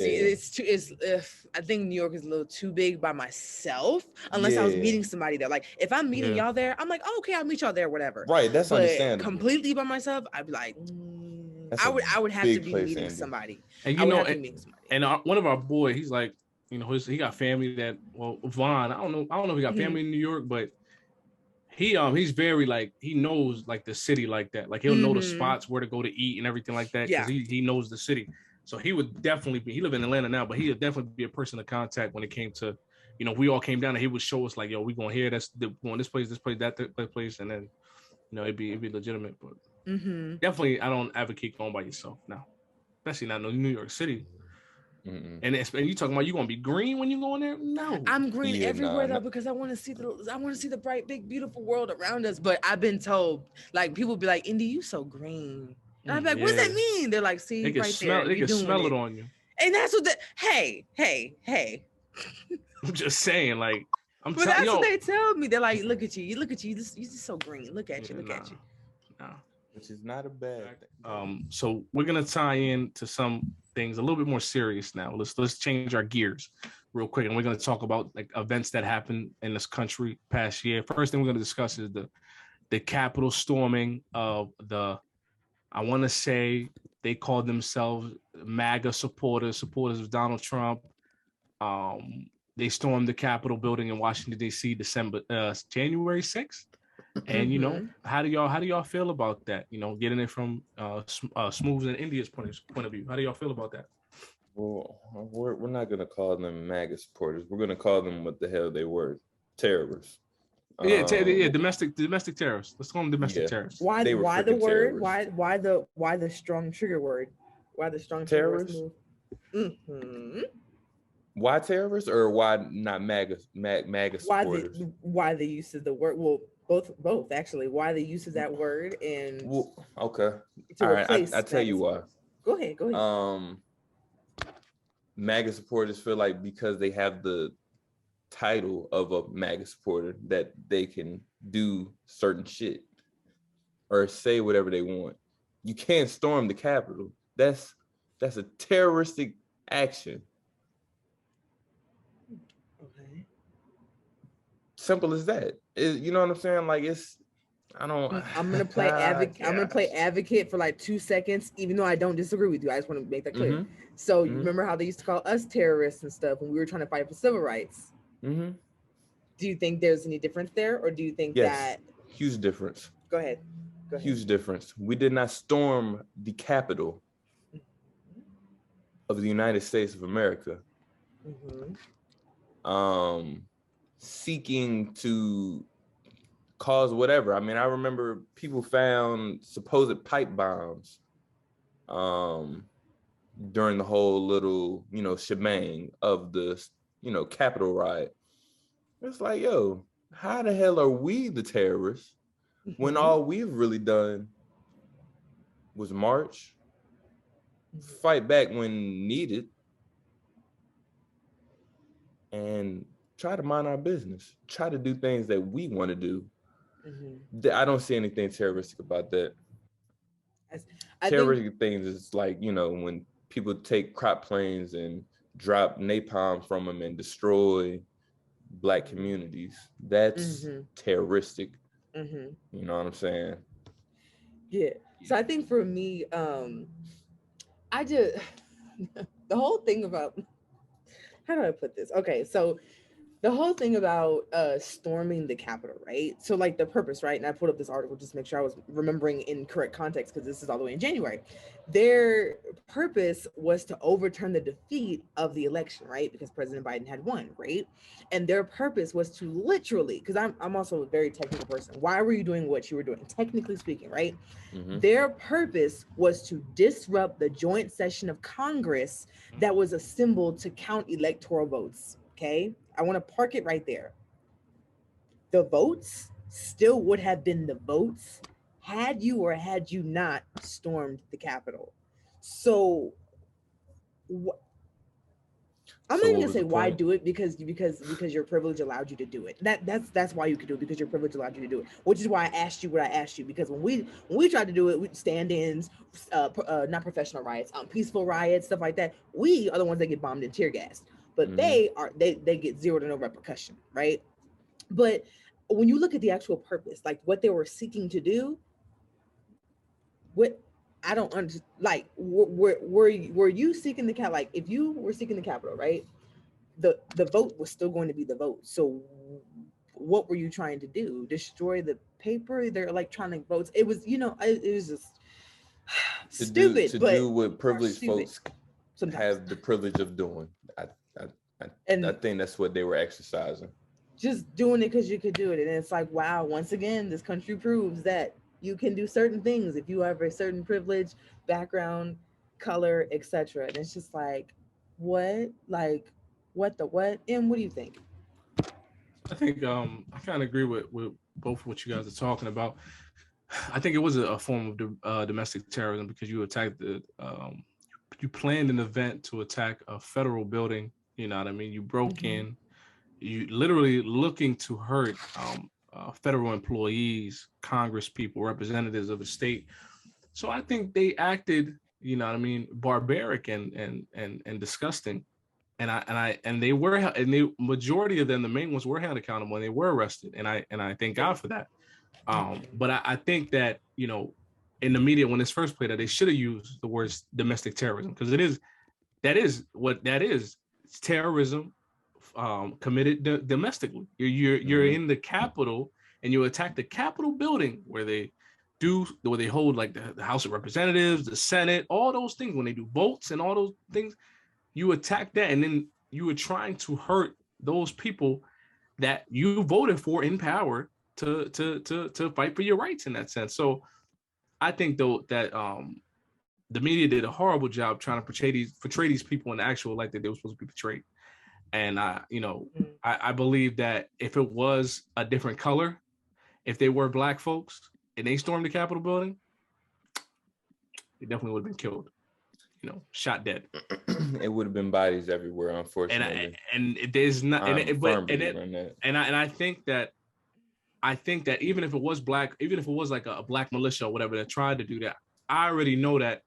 think New York is a little too big by myself, unless I was meeting somebody there. Like if I'm meeting y'all there, I'm like, oh, okay, I'll meet y'all there, whatever. Right, that's understandable. Completely by myself, I'd be like, I would have to be meeting somebody. And one of our boys, he's like, he got family that, Vaughn, I don't know if he got family in New York, but he's very like, he knows like the city like that. Like he'll know the spots where to go to eat and everything like that, because he knows the city. So he would definitely be, he live in Atlanta now, but he would definitely be a person of contact when it came to, we all came down and he would show us like, yo, we going here, going this place, that place. And then, it'd be legitimate, but definitely I don't advocate going by yourself now, especially not in New York City. And you talking about you gonna be green when you go in there? No, I'm green everywhere though because I want to see the bright, big, beautiful world around us. But I've been told, like, people be like, "Indy, you so green," and I'm like, "What does that mean?" They're like, "See, right there, they can smell it on you." And that's what hey. I'm just saying, like, but that's what they tell me. They're like, "Look at you, you're just so green. Look at you. No. Which is not a bad thing. So we're gonna tie in to some things a little bit more serious now. Let's change our gears real quick, and we're gonna talk about like events that happened in this country past year. First thing we're gonna discuss is the Capitol storming of I want to say they called themselves MAGA supporters of Donald Trump. They stormed the Capitol building in Washington D.C. January 6th. And you know, how do y'all feel about that? You know, getting it from Smoove and India's point of view. How do y'all feel about that? Well, we're not gonna call them MAGA supporters. We're gonna call them what the hell they were, terrorists. Domestic terrorists. Let's call them domestic terrorists. Why the word? Terrorists. Why the strong trigger word? Why the strong terrorists? Why terrorists or why not MAGA supporters? Why the use of the word? Well, both actually. Why the use of that word and okay. All right, I tell you why. Go ahead. MAGA supporters feel like because they have the title of a MAGA supporter that they can do certain shit or say whatever they want. You can't storm the Capitol. That's a terroristic action. Okay. Simple as that. You know what I'm saying? Like I'm gonna play advocate. I'm gonna play advocate for like 2 seconds, even though I don't disagree with you. I just want to make that clear. So you remember how they used to call us terrorists and stuff when we were trying to fight for civil rights? Do you think there's any difference there, or do you think that huge difference? Go ahead. Huge difference. We did not storm the Capitol of the United States of America. Seeking to cause whatever. I mean, I remember people found supposed pipe bombs during the whole little, shebang of the, Capitol riot. It's like, yo, how the hell are we the terrorists when all we've really done was march, fight back when needed, and try to mind our business, try to do things that we want to do. I don't see anything terroristic about that. Terroristic things is like, when people take crop planes and drop napalm from them and destroy Black communities. That's terroristic. You know what I'm saying? Yeah. So I think for me, I just the whole thing about, how do I put this? Okay, so the whole thing about storming the Capitol, right? So like the purpose, right? And I pulled up this article just to make sure I was remembering in correct context because this is all the way in January. Their purpose was to overturn the defeat of the election, right? Because President Biden had won, right? And their purpose was to literally, because I'm also a very technical person. Why were you doing what you were doing? Technically speaking, right? Their purpose was to disrupt the joint session of Congress that was assembled to count electoral votes. Okay, I want to park it right there. The votes still would have been the votes had you or had you not stormed the Capitol. So I'm not even gonna say why do it because your privilege allowed you to do it. That's why you could do it, because your privilege allowed you to do it. Which is why I asked you what I asked you, because when we tried to do it, stand-ins, not professional riots, peaceful riots, stuff like that, we are the ones that get bombed and tear gassed. But they get zero to no repercussion, right? But when you look at the actual purpose, like what they were seeking to do, what I don't understand, like were you seeking the cap? Like if you were seeking the Capitol, right? The vote was still going to be the vote. So what were you trying to do? Destroy the paper, their electronic votes? It was, it was just stupid. To do what privileged folks have the privilege of doing. I think that's what they were exercising. Just doing it because you could do it. And it's like, wow, once again, this country proves that you can do certain things if you have a certain privilege, background, color, etc. And it's just like, what? Like, what the what? And what do you think? I think I kind of agree with both what you guys are talking about. I think it was a form of domestic terrorism because you attacked you planned an event to attack a federal building. You know what I mean? You broke in, you literally looking to hurt federal employees, Congress people, representatives of the state. So I think they acted, you know what I mean, barbaric and disgusting. And they were, and the majority of them, the main ones, were held accountable and they were arrested. And I thank God for that. But I think that, you know, in the media when this first played out, they should have used the words domestic terrorism because that is what that is. It's terrorism committed domestically. You're in the Capitol and you attack the Capitol building where they hold like the House of Representatives, the Senate, all those things. When they do votes and all those things, you attack that, and then you were trying to hurt those people that you voted for in power to fight for your rights in that sense. So I think though that the media did a horrible job trying to portray these people in the actual light that they were supposed to be portrayed. And I believe that if it was a different color, if they were Black folks and they stormed the Capitol building, they definitely would have been killed. You know, shot dead. It would have been bodies everywhere, unfortunately. And there's not, and I think that even if it was Black, even if it was like a Black militia or whatever that tried to do that, I already know that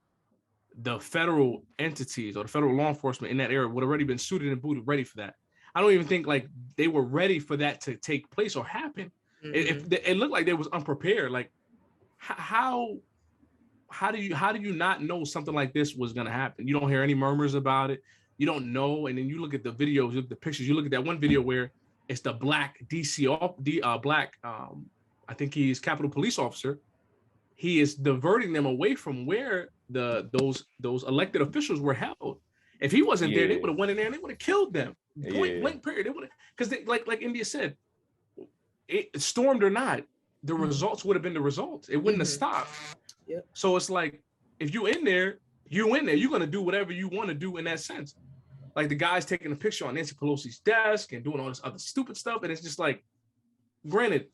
the federal entities or the federal law enforcement in that area would have already been suited and booted, ready for that. I don't even think like they were ready for that to take place or happen. It looked like they was unprepared. Like how do you not know something like this was going to happen? You don't hear any murmurs about it. You don't know. And then you look at the videos, you look at the pictures, you look at that one video where it's the Black I think he's Capitol Police officer. He is diverting them away from where those elected officials were held. If he wasn't there, they would have went in there and they would have killed them. Point blank period. They would have, because like India said, it stormed or not, the results would have been the results. It wouldn't have stopped. Yep. So it's like, if you're in there, you're going to do whatever you want to do in that sense. Like the guy's taking a picture on Nancy Pelosi's desk and doing all this other stupid stuff. And it's just like, granted,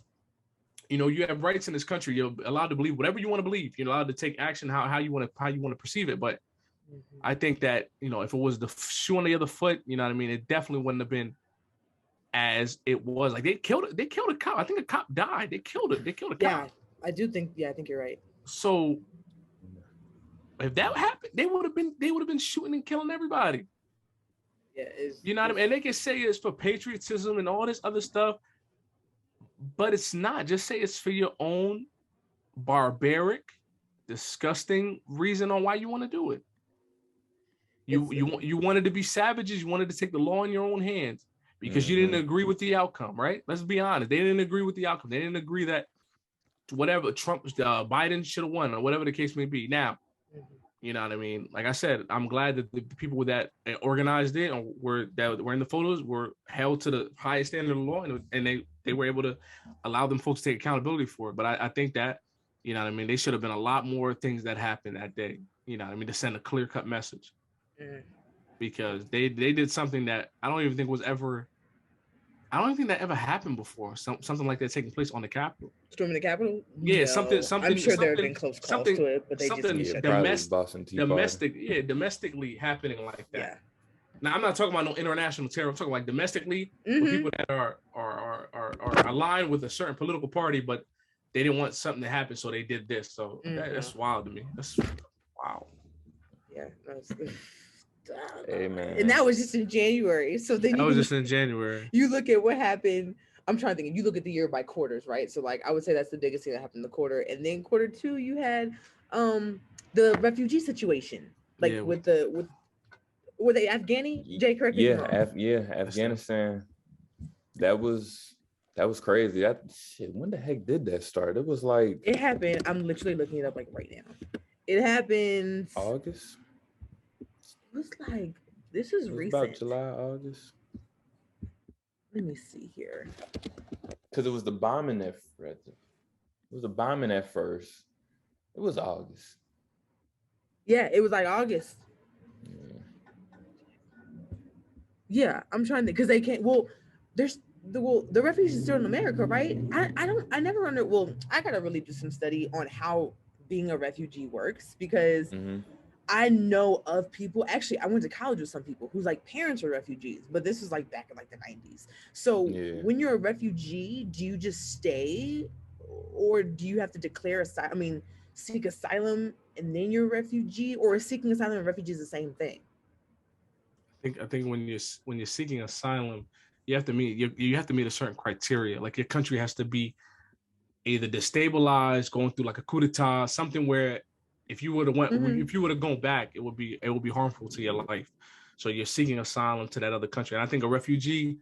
you know, you have rights in this country. You're allowed to believe whatever you want to believe. You're allowed to take action how you want to perceive it. But I think that, you know, if it was the shoe on the other foot, you know what I mean? It definitely wouldn't have been as it was. Like they killed a cop. I think a cop died. They killed a cop. Yeah, I think you're right. So if that happened, they would have been shooting and killing everybody. Yeah, you know what I mean? And they can say it's for patriotism and all this other stuff, but it's not. Just say it's for your own barbaric, disgusting reason on why you want to do it. You wanted to be savages. You wanted to take the law in your own hands because you didn't agree with the outcome, right? Let's be honest. They didn't agree with the outcome. They didn't agree that whatever Biden should have won or whatever the case may be. Now, you know what I mean? Like I said, I'm glad that the people that organized it and were in the photos were held to the highest standard of the law, and they were able to allow them folks to take accountability for it. But I think that, you know what I mean, they should have been a lot more things that happened that day, you know what I mean, to send a clear-cut message. Because they did something that I don't even think that ever happened before. Something like that taking place on the Capitol. Storming the Capitol? Yeah, no. something. I'm sure there have been close calls to it, but they domestically happening like that. Yeah. Now I'm not talking about no international terror. I'm talking like domestically, for people that are aligned with a certain political party, but they didn't want something to happen, so they did this. So that's wild to me. That's wow. Yeah. Hey, man. And that was just in January. So then in January. You look at what happened. I'm trying to think. You look at the year by quarters, right? So like I would say that's the biggest thing that happened in the quarter. And then quarter two, you had the refugee situation, like were they Afghani? Jay, correct me if I'm wrong. Afghanistan. That was crazy. When the heck did that start? It was like it happened. I'm literally looking it up like right now. It happened August. It was like this is recent. About July, August. Let me see here. Because it was the bombing at first. It was August. Yeah, it was like August. Yeah, I'm trying to, because they can't. Well, there's the refugees are still in America, right? I never under. Well, I gotta really do some study on how being a refugee works, because I know of people. Actually, I went to college with some people whose like parents were refugees, but this was like back in like the 90s. So when you're a refugee, do you just stay, or do you have to declare asylum? I mean, seek asylum and then you're a refugee, or is seeking asylum and refugee is the same thing? I think when you're seeking asylum, you have to meet a certain criteria. Like your country has to be either destabilized, going through like a coup d'etat, something where if you would have gone back, it would be harmful to your life. So you're seeking asylum to that other country. And I think a refugee,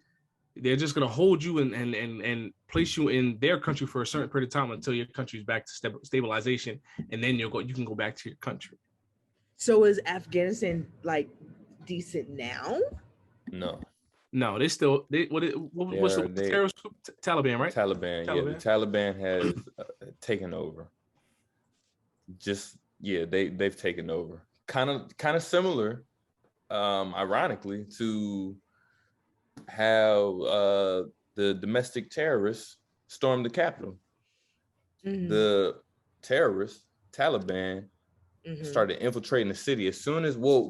they're just gonna hold you and place you in their country for a certain period of time until your country's back to stabilization, and then you can go back to your country. So is Afghanistan like decent now? No, what's the terrorist group? Taliban, right? Taliban. Yeah, the Taliban has taken over. They've taken over. Kind of similar, ironically, to how the domestic terrorists stormed the Capitol. The terrorists, Taliban, started infiltrating the city as soon as what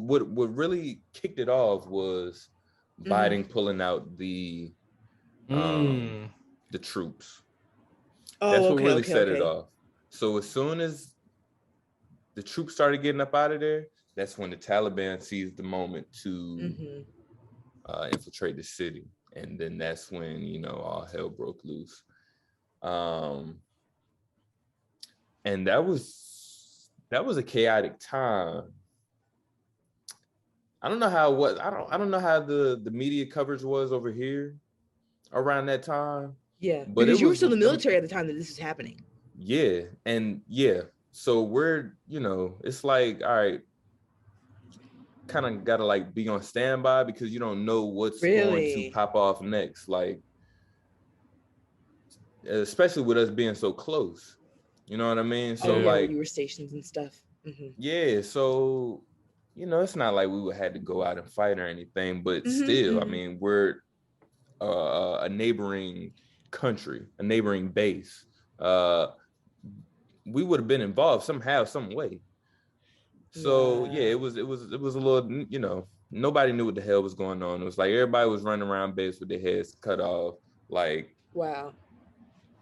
really kicked it off was Biden pulling out the troops. That's what really set it off. So as soon as the troops started getting up out of there, that's when the Taliban seized the moment to infiltrate the city. And then that's when, all hell broke loose. And that was a chaotic time. I don't know how it was. I don't know how the media coverage was over here around that time. Yeah, but because you were still in the military at the time that this is happening. Yeah, and so we're, it's like, all right, kind of gotta like be on standby because you don't know what's going to pop off next. Like, especially with us being so close. You know what I mean? So like you were stationed and stuff. Yeah, so it's not like we would have to go out and fight or anything, but still, I mean, we're a neighboring country, a neighboring base. We would have been involved somehow, some way. So it was a little, nobody knew what the hell was going on. It was like everybody was running around base with their heads cut off, like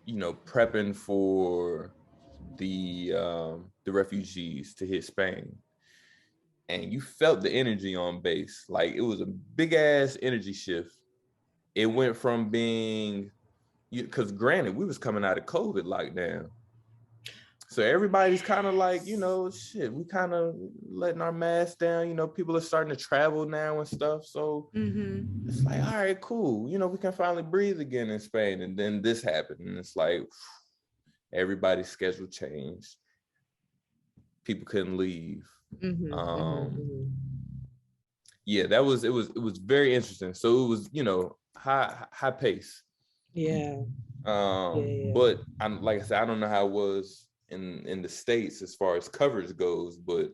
prepping for the refugees to hit Spain. And you felt the energy on base. Like it was a big ass energy shift. It went from being, because granted, we was coming out of COVID lockdown. So everybody's kind of like, we kind of letting our masks down. People are starting to travel now and stuff. So it's like, all right, cool. We can finally breathe again in Spain. And then this happened. And it's like, everybody's schedule changed. People couldn't leave. It was very interesting. So it was, high pace. But I'm, like I said, I don't know how it was in the States as far as coverage goes, but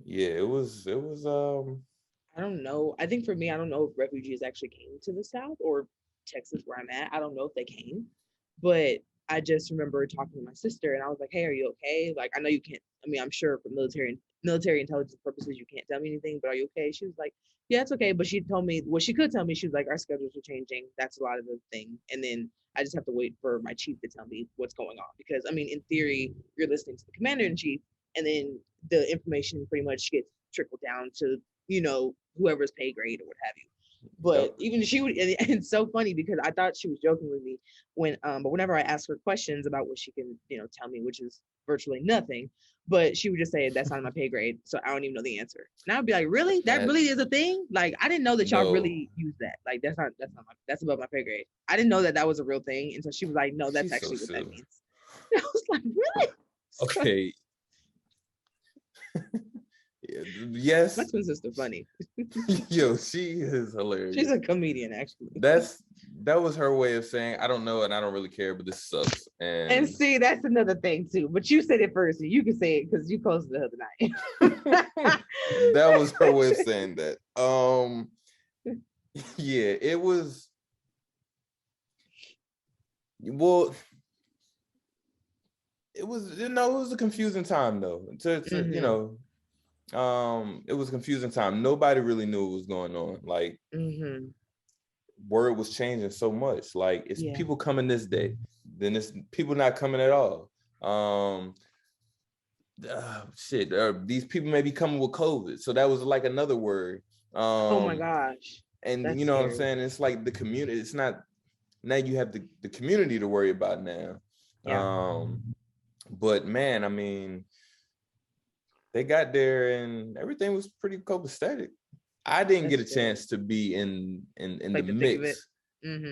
it was I don't know. I think for me, I don't know if refugees actually came to the South or Texas where I'm at. I don't know if they came, but I just remember talking to my sister and I was like, hey, are you okay? Like, I know you can't, I'm sure for military intelligence purposes, you can't tell me anything, but are you okay? She was like, yeah, it's okay. But she told me what she could tell me. She was like, our schedules are changing. That's a lot of the thing. And then I just have to wait for my chief to tell me what's going on. Because in theory, you're listening to the commander in chief, and then the information pretty much gets trickled down to, whoever's pay grade or what have you. But even she would, and it's so funny because I thought she was joking with me but whenever I ask her questions about what she can, tell me, which is virtually nothing, but she would just say, that's not my pay grade, so I don't even know the answer. And I would be like, really? That really is a thing? Like, I didn't know that y'all really use that. Like, that's above my pay grade. I didn't know that was a real thing. And so she was like, no, that's actually what that means. And I was like, really? Okay. Yes. My twin sister funny. Yo, she is hilarious. She's a comedian, actually. That was her way of saying, I don't know and I don't really care, but this sucks. And see, that's another thing too. But you said it first, so you can say it because you posted the other night. That was her way of saying that. Yeah, it was. Well, it was, it was a confusing time though. It was a confusing time. Nobody really knew what was going on. Like, word was changing so much. Like, it's people coming this day, then it's people not coming at all. These people may be coming with COVID, so that was like another word. Oh my gosh. And that's scary. What I'm saying, it's like the community. It's not, now you have the community to worry about now. But man, I mean, they got there and everything was pretty copacetic. I didn't get a chance to be in like the mix,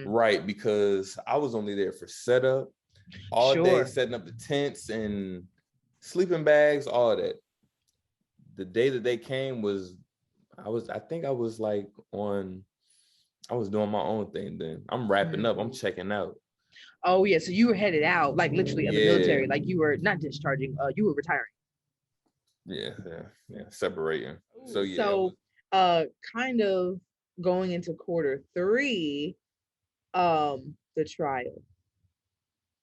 right? Because I was only there for setup all day, setting up the tents and sleeping bags, all that. The day that they came was, I was doing my own thing then. I'm wrapping up, I'm checking out. Oh yeah, so you were headed out, like literally of the military, like you were not discharging, you were retiring. Yeah, separating. So yeah. So kind of going into quarter 3, the trial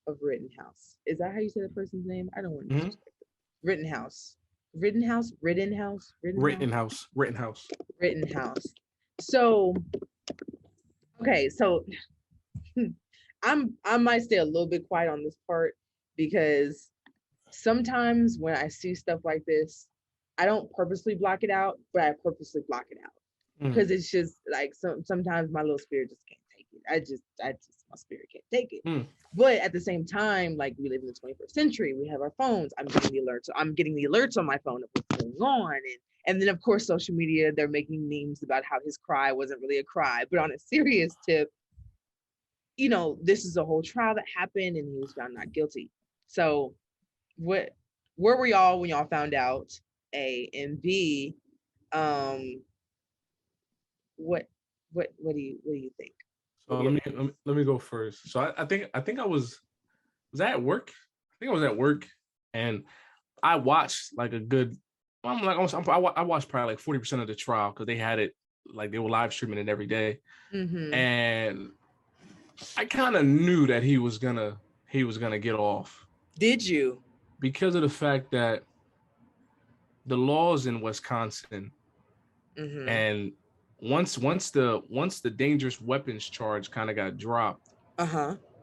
of Rittenhouse. Is that how you say the person's name? I don't want to disrespect it. Rittenhouse. So okay, so I might stay a little bit quiet on this part because sometimes when I see stuff like this, I don't purposely block it out, but I purposely block it out because it's just like sometimes my little spirit just can't take it. I just my spirit can't take it. But at the same time, like, we live in the 21st century, we have our phones. I'm getting the alerts on my phone of what's going on, and then of course social media, they're making memes about how his cry wasn't really a cry. But on a serious tip, this is a whole trial that happened and he was found not guilty. So where were y'all when y'all found out? A, and B, what do you think? So let me go first. So I think I was at work. I think I was at work, and I watched like a good. I watched probably like 40% of the trial because they had it, like, they were live streaming it every day, and I kind of knew that he was gonna get off. Did you? Because of the fact that the laws in Wisconsin, and once the dangerous weapons charge kind of got dropped,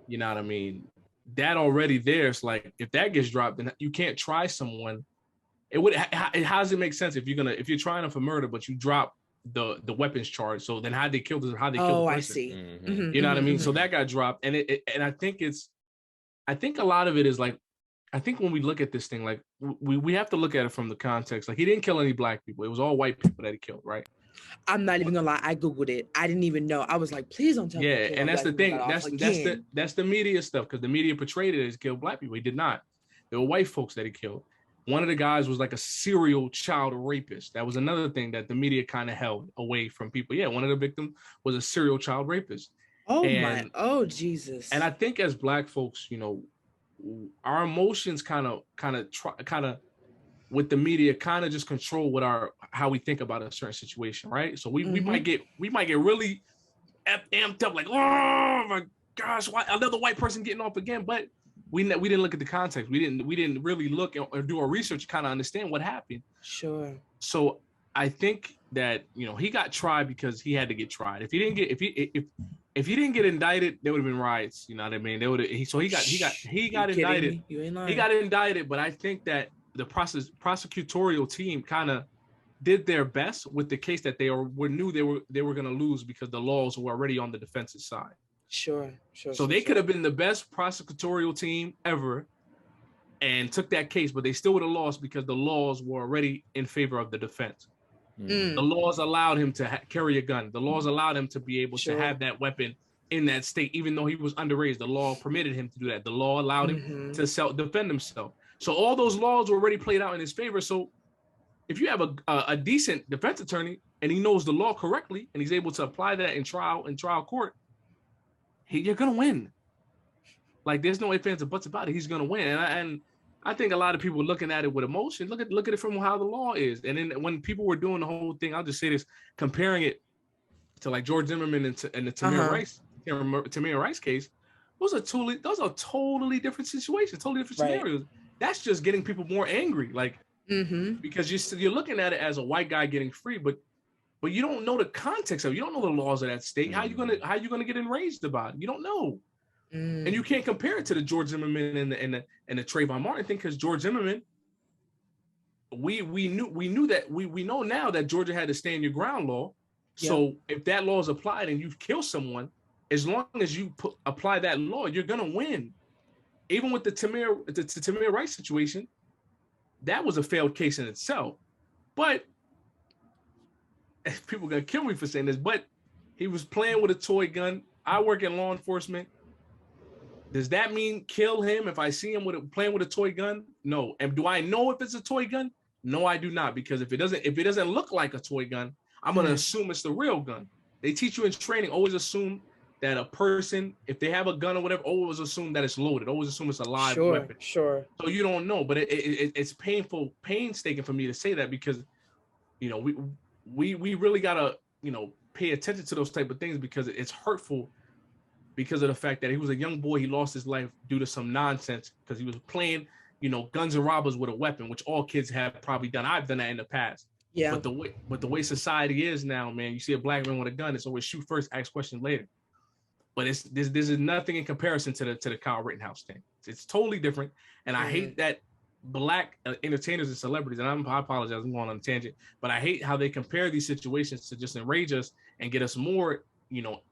you know what I mean? That already there's like, if that gets dropped, then you can't try someone. How does it make sense if you're trying them for murder, but you drop the weapons charge? So then how they killed the person? I see. You know what I mean? So that got dropped, and I think a lot of it is like, I think when we look at this thing, like, we have to look at it from the context. Like, he didn't kill any black people. It was all white people that he killed, right? I'm not even gonna lie. I Googled it. I didn't even know. I was like, please don't tell me. Yeah, and that's the thing. That's the media stuff, because the media portrayed it as he killed black people. He did not. There were white folks that he killed. One of the guys was like a serial child rapist. That was another thing that the media kind of held away from people. Yeah, one of the victims was a serial child rapist. Oh Jesus. And I think as black folks, our emotions kind of with the media kind of just control how we think about a certain situation, right? So we might get really amped up, like, oh my gosh, why another white person getting off again? But we didn't look at the context. We didn't really look or do our research to kind of understand what happened. Sure. So I think that he got tried because he had to get tried. If he didn't get indicted, there would have been riots. You know what I mean? He got indicted. You ain't lying. He got indicted, but I think that the prosecutorial team kind of did their best with the case that they knew they were going to lose because the laws were already on the defense's side. Sure. So they could have been the best prosecutorial team ever and took that case, but they still would have lost because the laws were already in favor of the defense. The laws allowed him to carry a gun. The laws allowed him to be able to have that weapon in that state, even though he was underage. The law permitted him to do that. The law allowed him to self-defend himself. So all those laws were already played out in his favor. So if you have a decent defense attorney and he knows the law correctly and he's able to apply that in trial court, you're gonna win. Like, there's no ifs, ands, or buts about it. He's gonna win. And I think a lot of people looking at it with emotion. Look at it from how the law is. And then when people were doing the whole thing, I'll just say this, comparing it to like George Zimmerman and the Tamir Rice case, those are totally different situations, totally different scenarios. That's just getting people more angry, like because you're looking at it as a white guy getting free, but you don't know the context of it. You don't know the laws of that state. How you gonna get enraged about it? You don't know, and you can't compare it to the George Zimmerman and the Trayvon Martin thing, because George Zimmerman, we know now that Georgia had the stand your ground law. So if that law is applied and you kill someone, as long as you apply that law, you're gonna win. Even with the Tamir Rice situation, that was a failed case in itself. But people are gonna kill me for saying this, but he was playing with a toy gun. I work in law enforcement. Does that mean kill him if I see him playing with a toy gun? No. And do I know if it's a toy gun? No, I do not, because if it doesn't look like a toy gun, I'm gonna assume it's the real gun. They teach you in training, always assume that a person, if they have a gun or whatever, always assume that it's loaded. Always assume it's a live weapon. Sure. So you don't know, but it's painstaking for me to say that, because we really gotta pay attention to those type of things, because it's hurtful, because of the fact that he was a young boy. He lost his life due to some nonsense because he was playing guns and robbers with a weapon, which all kids have probably done. I've done that in the past. Yeah. But the way society is now, man, you see a black man with a gun, it's always shoot first, ask questions later. But this is nothing in comparison to the Kyle Rittenhouse thing. It's totally different, and I hate that black entertainers and celebrities, and I apologize, I'm going on a tangent, but I hate how they compare these situations to just enrage us and get us more,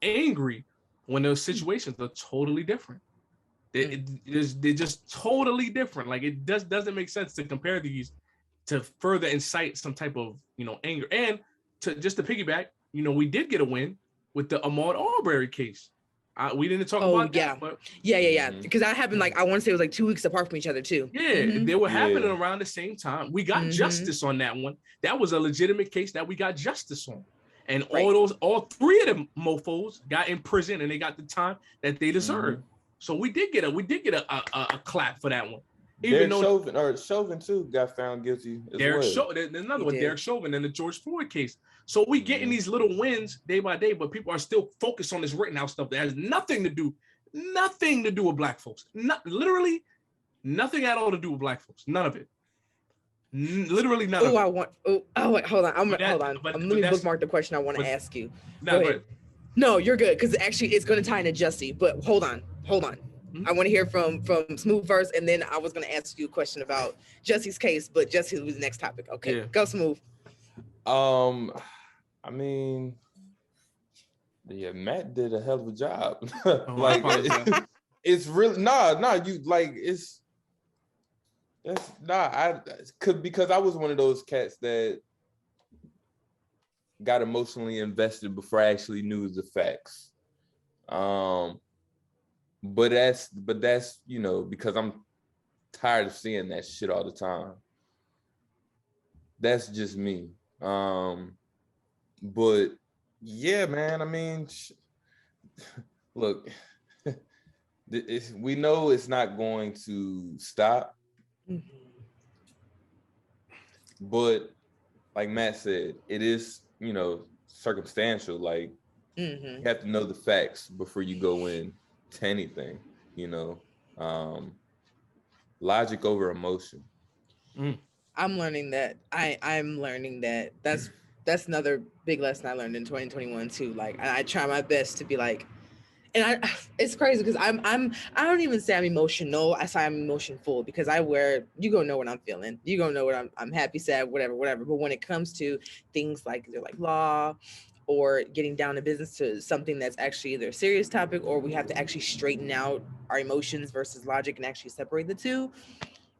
angry, when those situations are totally different. They're just totally different. Like, it doesn't make sense to compare these to further incite some type of anger. And to piggyback, we did get a win with the Ahmaud Arbery case. We didn't talk about that. But because that happened, like, I want to say it was like 2 weeks apart from each other too. They were happening around the same time. We got justice on that one. That was a legitimate case that we got justice on. And all three of them mofos got in prison, and they got the time that they deserved. So we did get a clap for that one. Even Chauvin too got found guilty. There's another one, Derek Chauvin, in the George Floyd case. So we getting these little wins day by day, but people are still focused on this Rittenhouse stuff that has nothing to do with black folks. Literally nothing at all to do with black folks. None of it. Literally none of it. Wait, hold on. Let me bookmark the question I want to ask you. Go ahead. No, you're good, because actually it's going to tie into Jussie. But hold on. I want to hear from Smoove first, and then I was going to ask you a question about Jussie's case, but Jussie was the next topic. Okay, Go Smoove. I mean, Matt did a hell of a job. It's really because I was one of those cats that got emotionally invested before I actually knew the facts. But that's because I'm tired of seeing that shit all the time. That's just me. But yeah, man, I mean, look, we know it's not going to stop. But like Matt said, it is, circumstantial. Like, you have to know the facts before you go in to anything, logic over emotion. I'm learning that. I'm learning that that's another big lesson I learned in 2021 too. Like, I try my best to be like, and it's crazy because I don't even say I'm emotional. I say I'm emotionful, because you gonna know what I'm feeling. You gonna know what I'm happy, sad, whatever. But when it comes to things like law, or getting down to business, to something that's actually either a serious topic, or we have to actually straighten out our emotions versus logic and actually separate the two,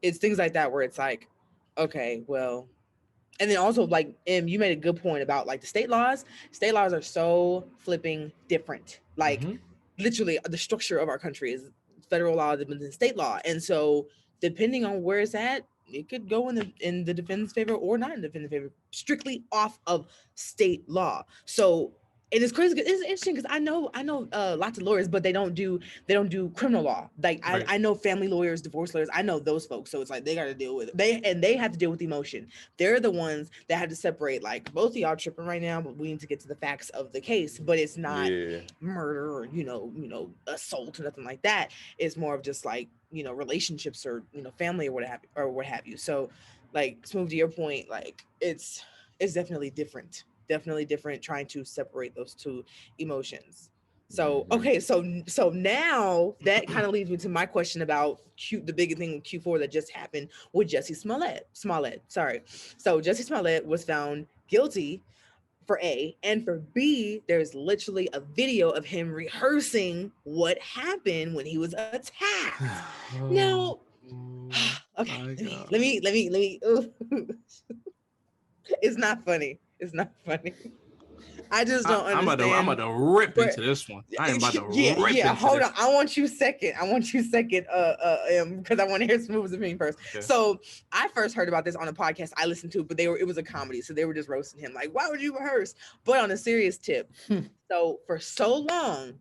it's things like that where it's like, okay, well. And then also, like, you made a good point about, like, the state laws. State laws are so flipping different. Like, literally, the structure of our country is federal law than state law. And so, depending on where it's at, it could go in the defendant's favor or not in the defendant's favor, strictly off of state law. So, It is crazy. It's interesting because I know lots of lawyers, but they don't do criminal law. Like I know family lawyers, divorce lawyers. I know those folks. So it's like they got to deal with it. They have to deal with emotion. They're the ones that have to separate. Like both of y'all tripping right now, but we need to get to the facts of the case. But it's not murder or assault or nothing like that. It's more of just like relationships or family or what have you. So like Smoove, to your point, like it's definitely different. Definitely different, trying to separate those two emotions. So okay, so now that kind of leads me to my question about the big thing with Q4 that just happened with Jussie Smollett. Sorry. So Jussie Smollett was found guilty for A, and for B, there's literally a video of him rehearsing what happened when he was attacked. Now, okay, let me. It's not funny. It's not funny. I just don't understand. I'm about to rip into this one. I am about to rip into this. Hold on. I want you second, because I want to hear Smoove's opinion first. Okay. So I first heard about this on a podcast I listened to, but it was a comedy. So they were just roasting him. Like, why would you rehearse? But on a serious tip. So for so long,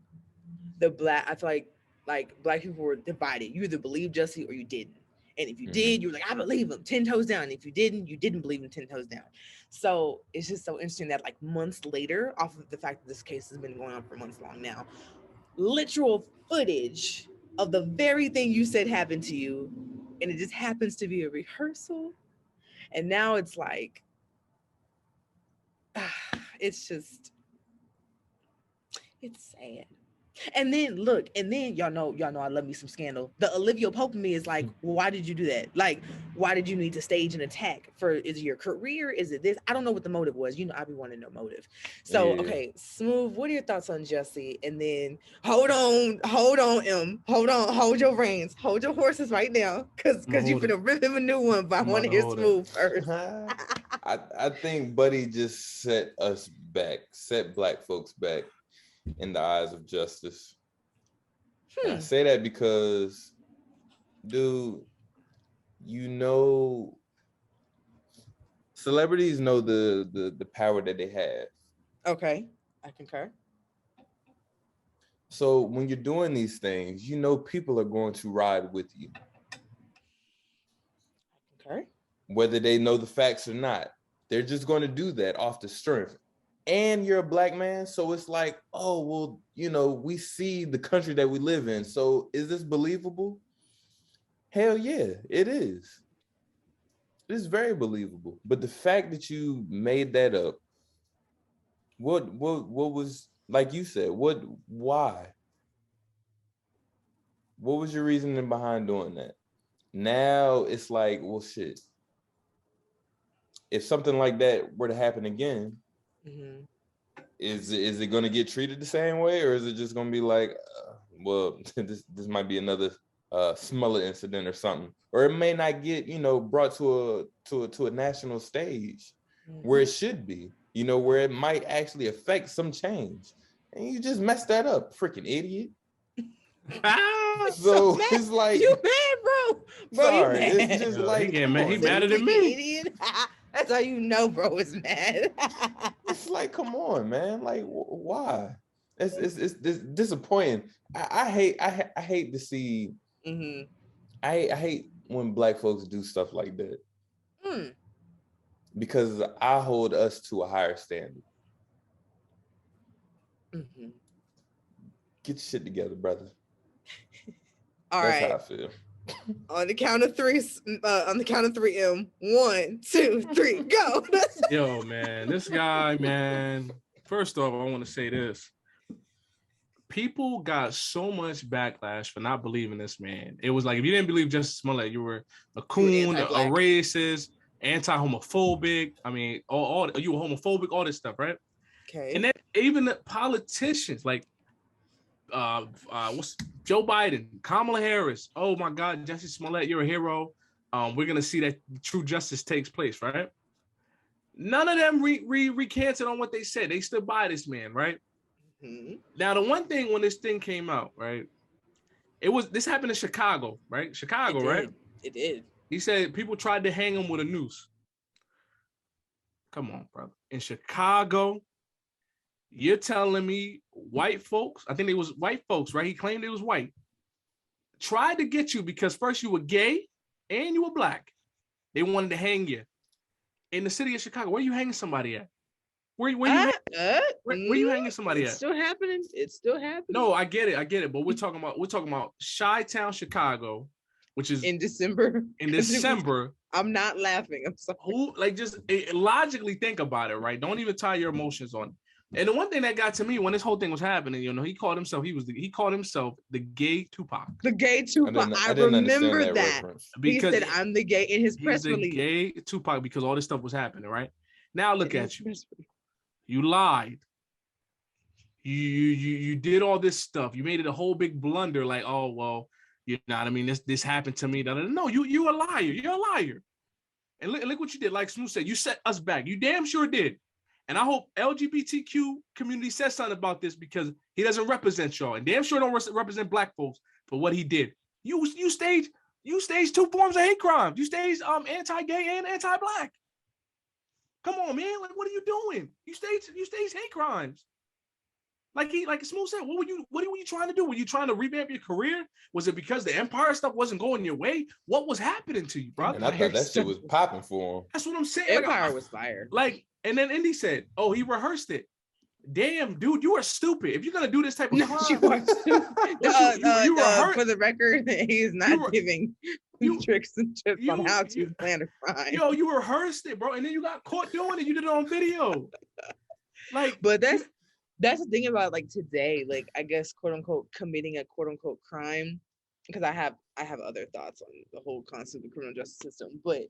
I feel like Black people were divided. You either believed Jussie or you didn't. And if you did, you were like, I believe him 10 toes down. And if you didn't believe him 10 toes down. So it's just so interesting that like months later, off of the fact that this case has been going on for months long now, literal footage of the very thing you said happened to you. And it just happens to be a rehearsal. And now it's like, it's sad. And then y'all know I love me some scandal. The Olivia Pope in me is like, well, why did you do that? Like, why did you need to stage an attack? Is it your career? Is it this? I don't know what the motive was. I be wanting to know motive. So okay, Smoove, what are your thoughts on Jussie? And then hold on, M. Hold your reins, hold your horses right now, because you're gonna rip him a new one. But I want to hear Smoove first. I think Buddy just set Black folks back in the eyes of justice. I say that because, dude, celebrities know the power that they have. Okay, I concur. So when you're doing these things, people are going to ride with you. Okay. Whether they know the facts or not, they're just going to do that off the strength. And you're a Black man, so it's like, oh, well, we see the country that we live in. So is this believable? Hell yeah, it is. It is very believable. But the fact that you made that up, what was, like you said, why? What was your reasoning behind doing that? Now it's like, well, shit. If something like that were to happen again, is it going to get treated the same way, or is it just going to be like, well, this might be another Smollett incident or something, or it may not get brought to a national stage where it should be, where it might actually affect some change, and you just messed that up, freaking idiot. So it's like, you mad, bro? Sorry, you mad. It's just like, he madder than me. Idiot. That's how you know, bro, is mad. It's like, come on, man. Like, why? It's disappointing. I hate to see. I hate when Black folks do stuff like that. Because I hold us to a higher standard. Get your shit together, brother. That's how I feel. On the count of three, M. 1, 2, 3, go. Yo, man, this guy, man. First off, I want to say this. People got so much backlash for not believing this man. It was like, if you didn't believe Jussie Smollett, you were a coon, a racist, anti-homophobic. I mean, all you were homophobic, all this stuff, right? Okay. And then even the politicians, like what's Joe Biden, Kamala Harris. Oh my God, Jussie Smollett, you're a hero. We're gonna see that true justice takes place, right? None of them recanted on what they said. They stood by this man, right? Now, the one thing when this thing came out, right? This happened in Chicago, right? Right? It did. He said people tried to hang him with a noose. Come on, brother. In Chicago, You're telling me white folks, I think it was white folks, right? He claimed it was white. Tried to get you because first you were gay and you were black. They wanted to hang you. In the city of Chicago, where you hanging somebody at? Where you hanging somebody it's at? Still happening. It's still happening. No, I get it. But we're talking about Chi-Town, Chicago, which is in December. In December. I'm not laughing. I'm sorry. Who just logically think about it, right? Don't even tie your emotions on it. And the one thing that got to me when this whole thing was happening, he called himself the gay Tupac. The gay Tupac. I remember that. Because he said, I'm the gay in his press release. The gay Tupac because all this stuff was happening, right? Now look at you. You lied. You did all this stuff. You made it a whole big blunder, like, oh well, you know what I mean? This happened to me. No, you a liar. You're a liar. And look what you did. Like Smoove said, you set us back. You damn sure did. And I hope LGBTQ community says something about this because he doesn't represent y'all, and damn sure don't represent black folks for what he did. You staged 2 forms of hate crimes. You staged anti-gay and anti-black. Come on, man. Like, what are you doing? You staged hate crimes. Like Smoove said, what were you trying to do? Were you trying to revamp your career? Was it because the Empire stuff wasn't going your way? What was happening to you, bro? And I thought that shit was popping for him. That's what I'm saying. Empire was fire. And then Indy said, "Oh, he rehearsed it." Damn, dude, you are stupid. If you're gonna do this type of crime, you for the record, he is not giving tricks and tips on how to plan a crime. Yo, you rehearsed it, bro, and then you got caught doing it. You did it on video. But that's the thing about like today, like I guess quote unquote committing a quote unquote crime, because I have other thoughts on the whole concept of the criminal justice system, but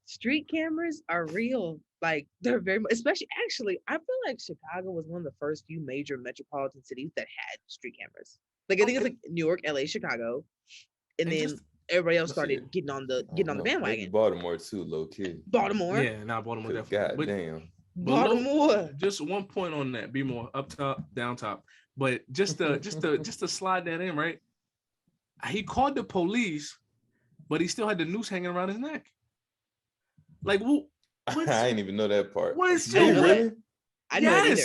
street cameras are real. Like they're very much, especially actually, I feel like Chicago was one of the first few major metropolitan cities that had street cameras. Like I think it's like New York, LA, Chicago, and then everybody else started getting on the bandwagon. Maybe Baltimore too, low key. Baltimore. Yeah, not Baltimore definitely. God damn. Baltimore. Just one point on that. Be more up top, down top. But just to slide that in, right? He called the police, but he still had the noose hanging around his neck. Like, I didn't even know that part. What is it? Really? I know it either.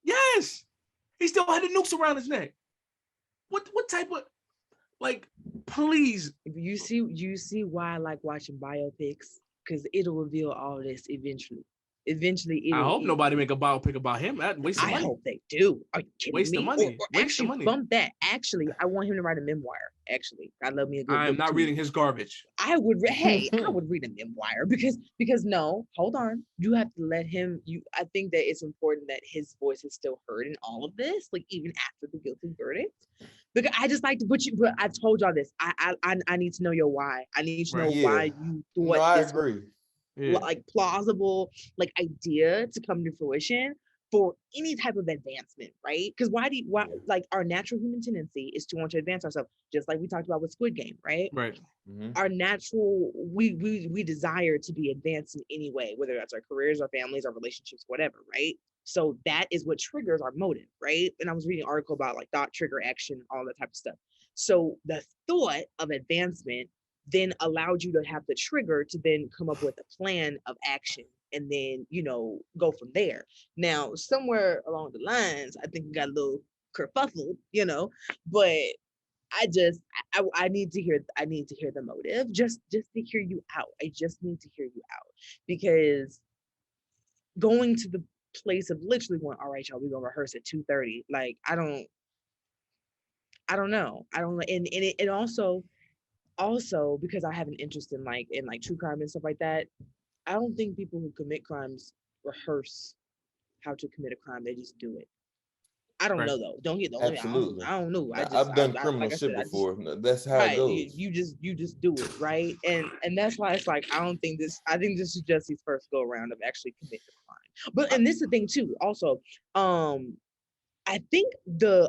Yes. He still had the noose around his neck. What type of, like, please. You see why I like watching biopics? Because it'll reveal all this eventually. I hope nobody make a biopic about him. That waste of money. I hope they do. Are you kidding waste me? Of money. Or waste actually of money. Bump that. Actually, I want him to write a memoir. Actually, I love me a good. I am not reading his garbage. I would. I would read a memoir because no. Hold on. You have to let him. I think that it's important that his voice is still heard in all of this, like even after the guilty verdict. Because I just like to put you. But I've told y'all this. I need to know your why. I need to know why you thought. No, I agree. Like plausible like idea to come to fruition for any type of advancement, right? Because why like our natural human tendency is to want to advance ourselves, just like we talked about with Squid Game, right? Right. Mm-hmm. Our natural we desire to be advanced in any way, whether that's our careers, our families, our relationships, whatever, right? So that is what triggers our motive, right? And I was reading an article about like thought, trigger, action, all that type of stuff. So the thought of advancement then allowed you to have the trigger to then come up with a plan of action and then, go from there. Now, somewhere along the lines, I think we got a little kerfuffled, but I need to hear the motive just to hear you out. I just need to hear you out because going to the place of literally going, all right, y'all, we're gonna rehearse at 2:30. Like, I don't know. And it also because I have an interest in true crime and stuff like that, I don't think people who commit crimes rehearse how to commit a crime. They just do it. I don't know though. Don't get the absolutely. I don't know. I've done criminal shit before. That's how it goes. You just do it, right? And that's why it's like I think this is just his first go around of actually committing a crime. But and this is the thing too. Also, I think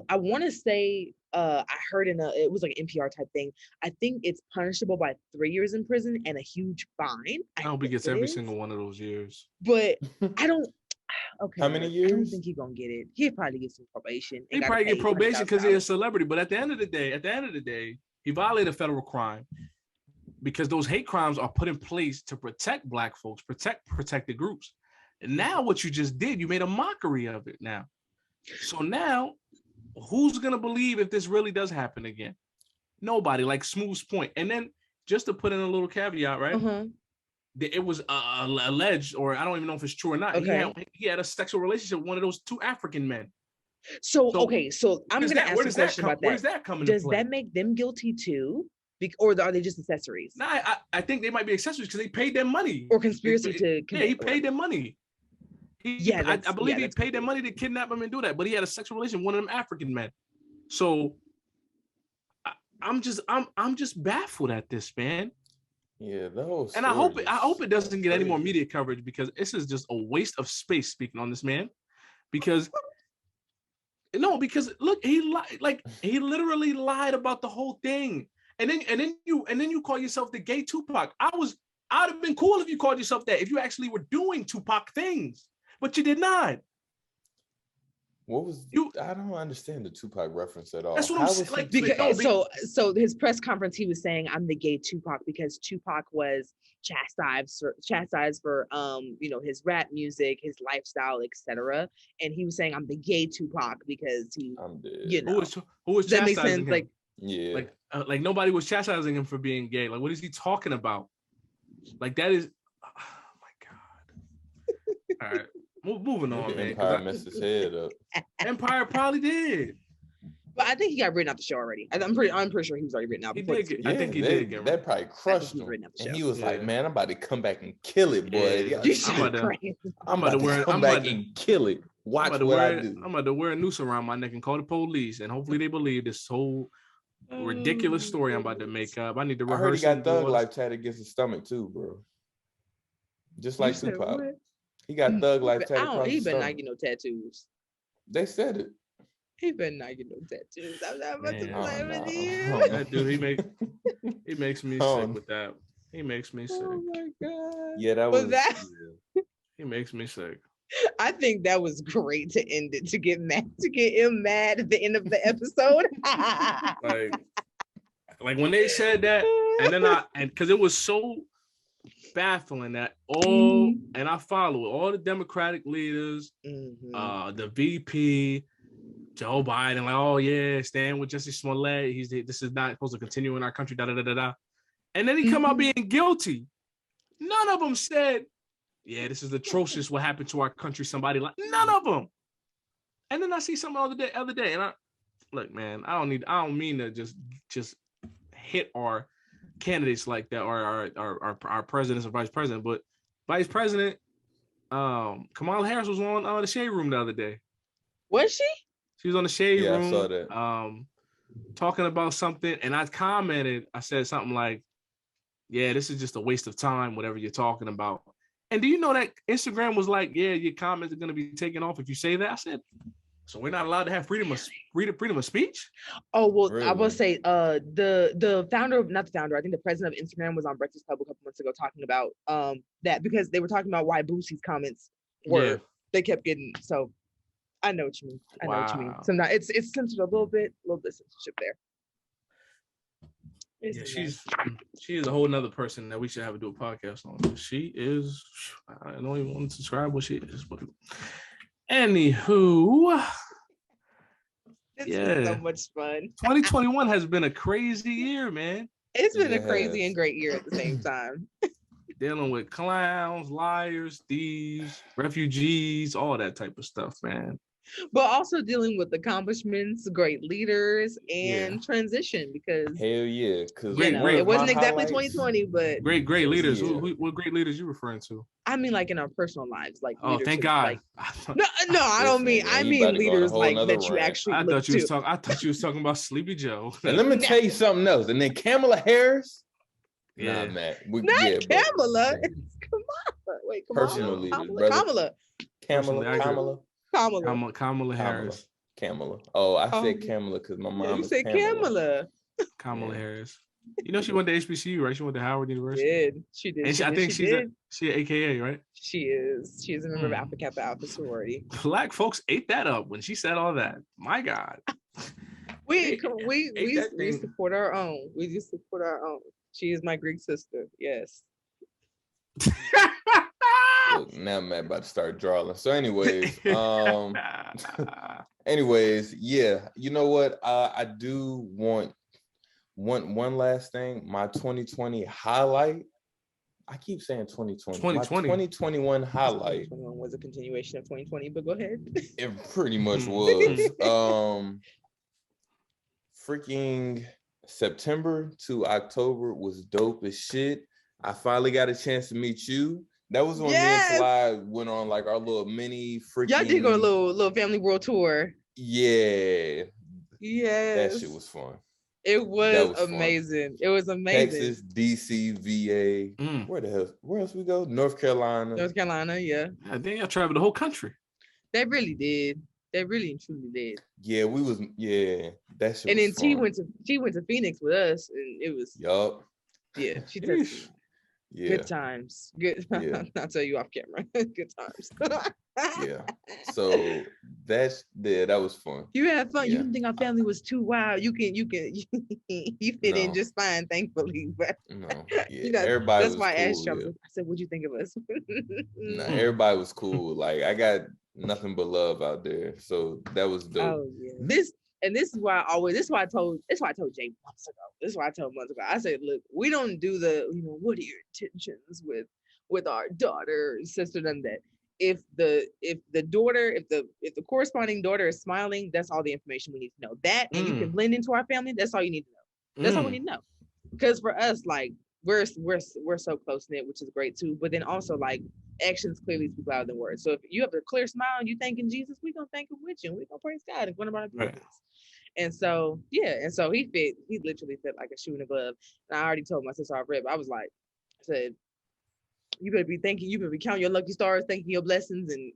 I want to say. I heard it was like an NPR type thing. I think it's punishable by 3 years in prison and a huge fine. I hope he gets every single one of those years. But I don't. Okay. How many years? I don't think he's gonna get it. He'll probably get some probation. He probably get probation because he's a celebrity. But at the end of the day, he violated a federal crime because those hate crimes are put in place to protect Black folks, protect protected groups. And now what you just did, you made a mockery of it now. So now, who's gonna believe if this really does happen again? Nobody. Like Smoove's point. And then just to put in a little caveat, right? It was alleged, or I don't even know if it's true or not. Okay. He had a sexual relationship with one of those two African men. So I'm going to ask a question about that. Where does that come into play? Does that make them guilty too? Or are they just accessories? Nah, I think they might be accessories because they paid them money. Or conspiracy to yeah, he paid them money. I believe he paid them money to kidnap him and do that, but he had a sexual relation with one of them African men. So I'm just baffled at this, man. Yeah, those. And I hope it doesn't get any more media coverage because this is just a waste of space speaking on this man. Because look, he literally lied about the whole thing. And then you call yourself the gay Tupac. I'd have been cool if you called yourself that, if you actually were doing Tupac things, but you did not. What was you? I don't understand the Tupac reference at all. That's what I'm saying. Like, because, so his press conference, he was saying, "I'm the gay Tupac," because Tupac was chastised for his rap music, his lifestyle, etc. And he was saying, "I'm the gay Tupac" because I'm dead. Who was that chastising makes sense? him? Like, yeah, like nobody was chastising him for being gay. Like, what is he talking about? Like, that is, oh my God. All right. Moving on, man. Empire messed his head up. Empire probably did. But I think he got written out the show already. I'm pretty sure he was already written out. I think he did. That probably crushed him. And he was like, "Man, I'm about to come back and kill it, boy. I'm about to come back and kill it. Watch what I do. I'm about to wear a noose around my neck and call the police, and hopefully they believe this whole ridiculous story I'm about to make up. I need to rehearse. I heard he got thug life tatted against his stomach too, bro. Just like Tupac. He got thug life tatted. He better not get no tattoos. They said it. He better not get no tattoos. I'm not about to play with you. That dude, he makes me sick with that. He makes me sick. Oh my God. Yeah, that was that. He makes me sick. I think that was great to end it, to get him mad at the end of the episode. like when they said that, and then because it was so baffling that and I follow it, all the Democratic leaders, the VP, Joe Biden, like, oh yeah, stand with Jussie Smollett. This is not supposed to continue in our country, and then he come out being guilty. None of them said, yeah, this is atrocious what happened to our country. Somebody like, none of them. And then I see something the other day, and I look, man, I don't mean to just hit our candidates like that, or our presidents or vice president, but Vice President Kamala Harris was on the Shade Room the other day. Was she? She was on the Shade Room. I saw that. Talking about something, and I commented. I said something like, "Yeah, this is just a waste of time. Whatever you're talking about." And do you know that Instagram was like, "Yeah, your comments are going to be taken off if you say that." I said, "So we're not allowed to have freedom of speech?" Oh well, really? I will say, the founder, not the founder, I think the president of Instagram was on Breakfast Club a couple months ago talking about that, because they were talking about why Boosie's comments were they kept getting. So I know what you mean. I know what you mean. So now it's censored a little bit censorship there. Yeah, she is a whole nother person that we should have to do a podcast on. She is. I don't even want to describe what she is. But anywho, This is so much fun. 2021 has been a crazy year, man. It's been a crazy and great year at the same time. Dealing with clowns, liars, thieves, refugees, all that type of stuff, man. But also dealing with accomplishments, great leaders, and transition, because hell yeah, because it wasn't exactly 2020, but great leaders. What great leaders you referring to? I mean, like in our personal lives, like thank God. Like, no, I don't mean. I mean leaders like that you actually. I thought you was talking about Sleepy Joe. And let me tell you something else. And then Kamala Harris. Yeah, nah, man. Not Kamala. It's Kamala. Wait, personally, Kamala Harris. Kamala. Oh, I said Kamala because my mom. You said Kamala. Kamala Harris. You know she went to HBCU, right? She went to Howard University. She did. And I think she's an AKA, right? She is. She is a member of Alpha Kappa Alpha sorority. Black folks ate that up when she said all that. My God. We support our own. We just support our own. She is my Greek sister. Yes. Look, now Matt about to start drawing. So anyways, yeah, you know what? I do want one last thing. My 2020 highlight. I keep saying 2020. 2020. My 2021 highlight. 2021 was a continuation of 2020, but go ahead. It pretty much was. Freaking September to October was dope as shit. I finally got a chance to meet you. That was when me and Sly went on like our little mini freaking. Y'all did go a little family world tour. Yeah. Yes. That shit was fun. It was amazing. Fun. It was amazing. Texas, DC, VA. Where else we go? North Carolina. Yeah. I think I traveled the whole country. They really did. They really and truly did. Yeah, that shit. And then fun. she went to Phoenix with us, and it was. Yup. Yeah, she took. Yeah. Good times. Good. Yeah. I'll tell you off camera. Good times. Yeah. So that was fun. You had fun. Yeah. You didn't think our family was too wild. You fit in just fine, thankfully. But no, yeah, everybody. That's why cool, I asked you. I said, "What'd you think of us?" Nah, everybody was cool. Like I got nothing but love out there. So that was dope. Oh yeah. This is why I told Jay months ago. This is why I told months ago. I said, look, we don't do the, what are your intentions with our daughter and sister, none of that. If the corresponding daughter is smiling, that's all the information we need to know. That and you can blend into our family, that's all you need to know. That's all we need to know. Because for us, like we're so close knit, which is great too. But then also like actions clearly speak louder than words. So if you have a clear smile and you thanking Jesus, we're gonna thank him with you. We're gonna praise God and one of our business. Right. And so he literally fit like a shoe in a glove. And I already told my sister already, but I said, you better be counting your lucky stars, thanking your blessings, and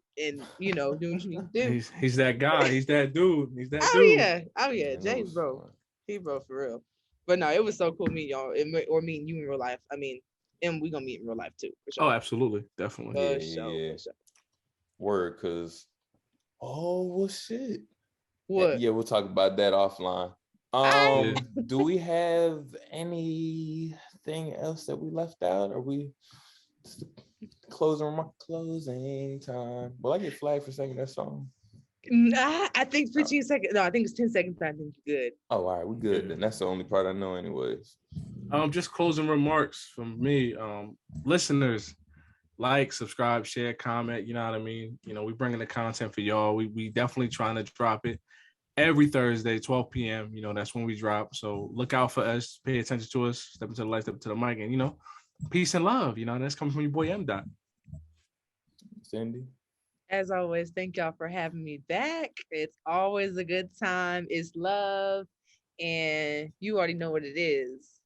doing what you need to do. He's that guy. He's that dude. He's that dude. Oh yeah. James, bro. He bro for real. But no, it was so cool meeting y'all or meeting you in real life. I mean, and we're gonna meet in real life too. For sure. Oh, absolutely, definitely. For sure. Word, cause well shit. What? Yeah, we'll talk about that offline. Do we have anything else that we left out? Are we closing time? Well, I get flagged for saying that song. I think 15 seconds. No, I think it's 10 seconds. I think you're good. Oh, all right, we good then. That's the only part I know, anyways. Just closing remarks from me. Listeners, like, subscribe, share, comment. You know what I mean? We bringing the content for y'all. We definitely trying to drop it every Thursday, 12 p.m. That's when we drop. So look out for us. Pay attention to us. Step into the light, step to the mic, and peace and love. That's coming from your boy M DOT. Cindy. As always, thank y'all for having me back. It's always a good time. It's love, and you already know what it is.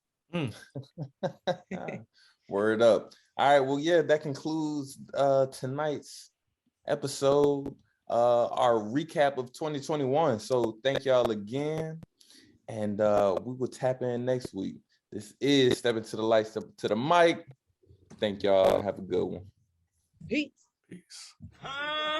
Word up. All right, well, yeah, that concludes tonight's episode, our recap of 2021. So thank y'all again, and we will tap in next week. This is Step Into the Light, Step to the Mic. Thank y'all. Have a good one. Peace. Hi.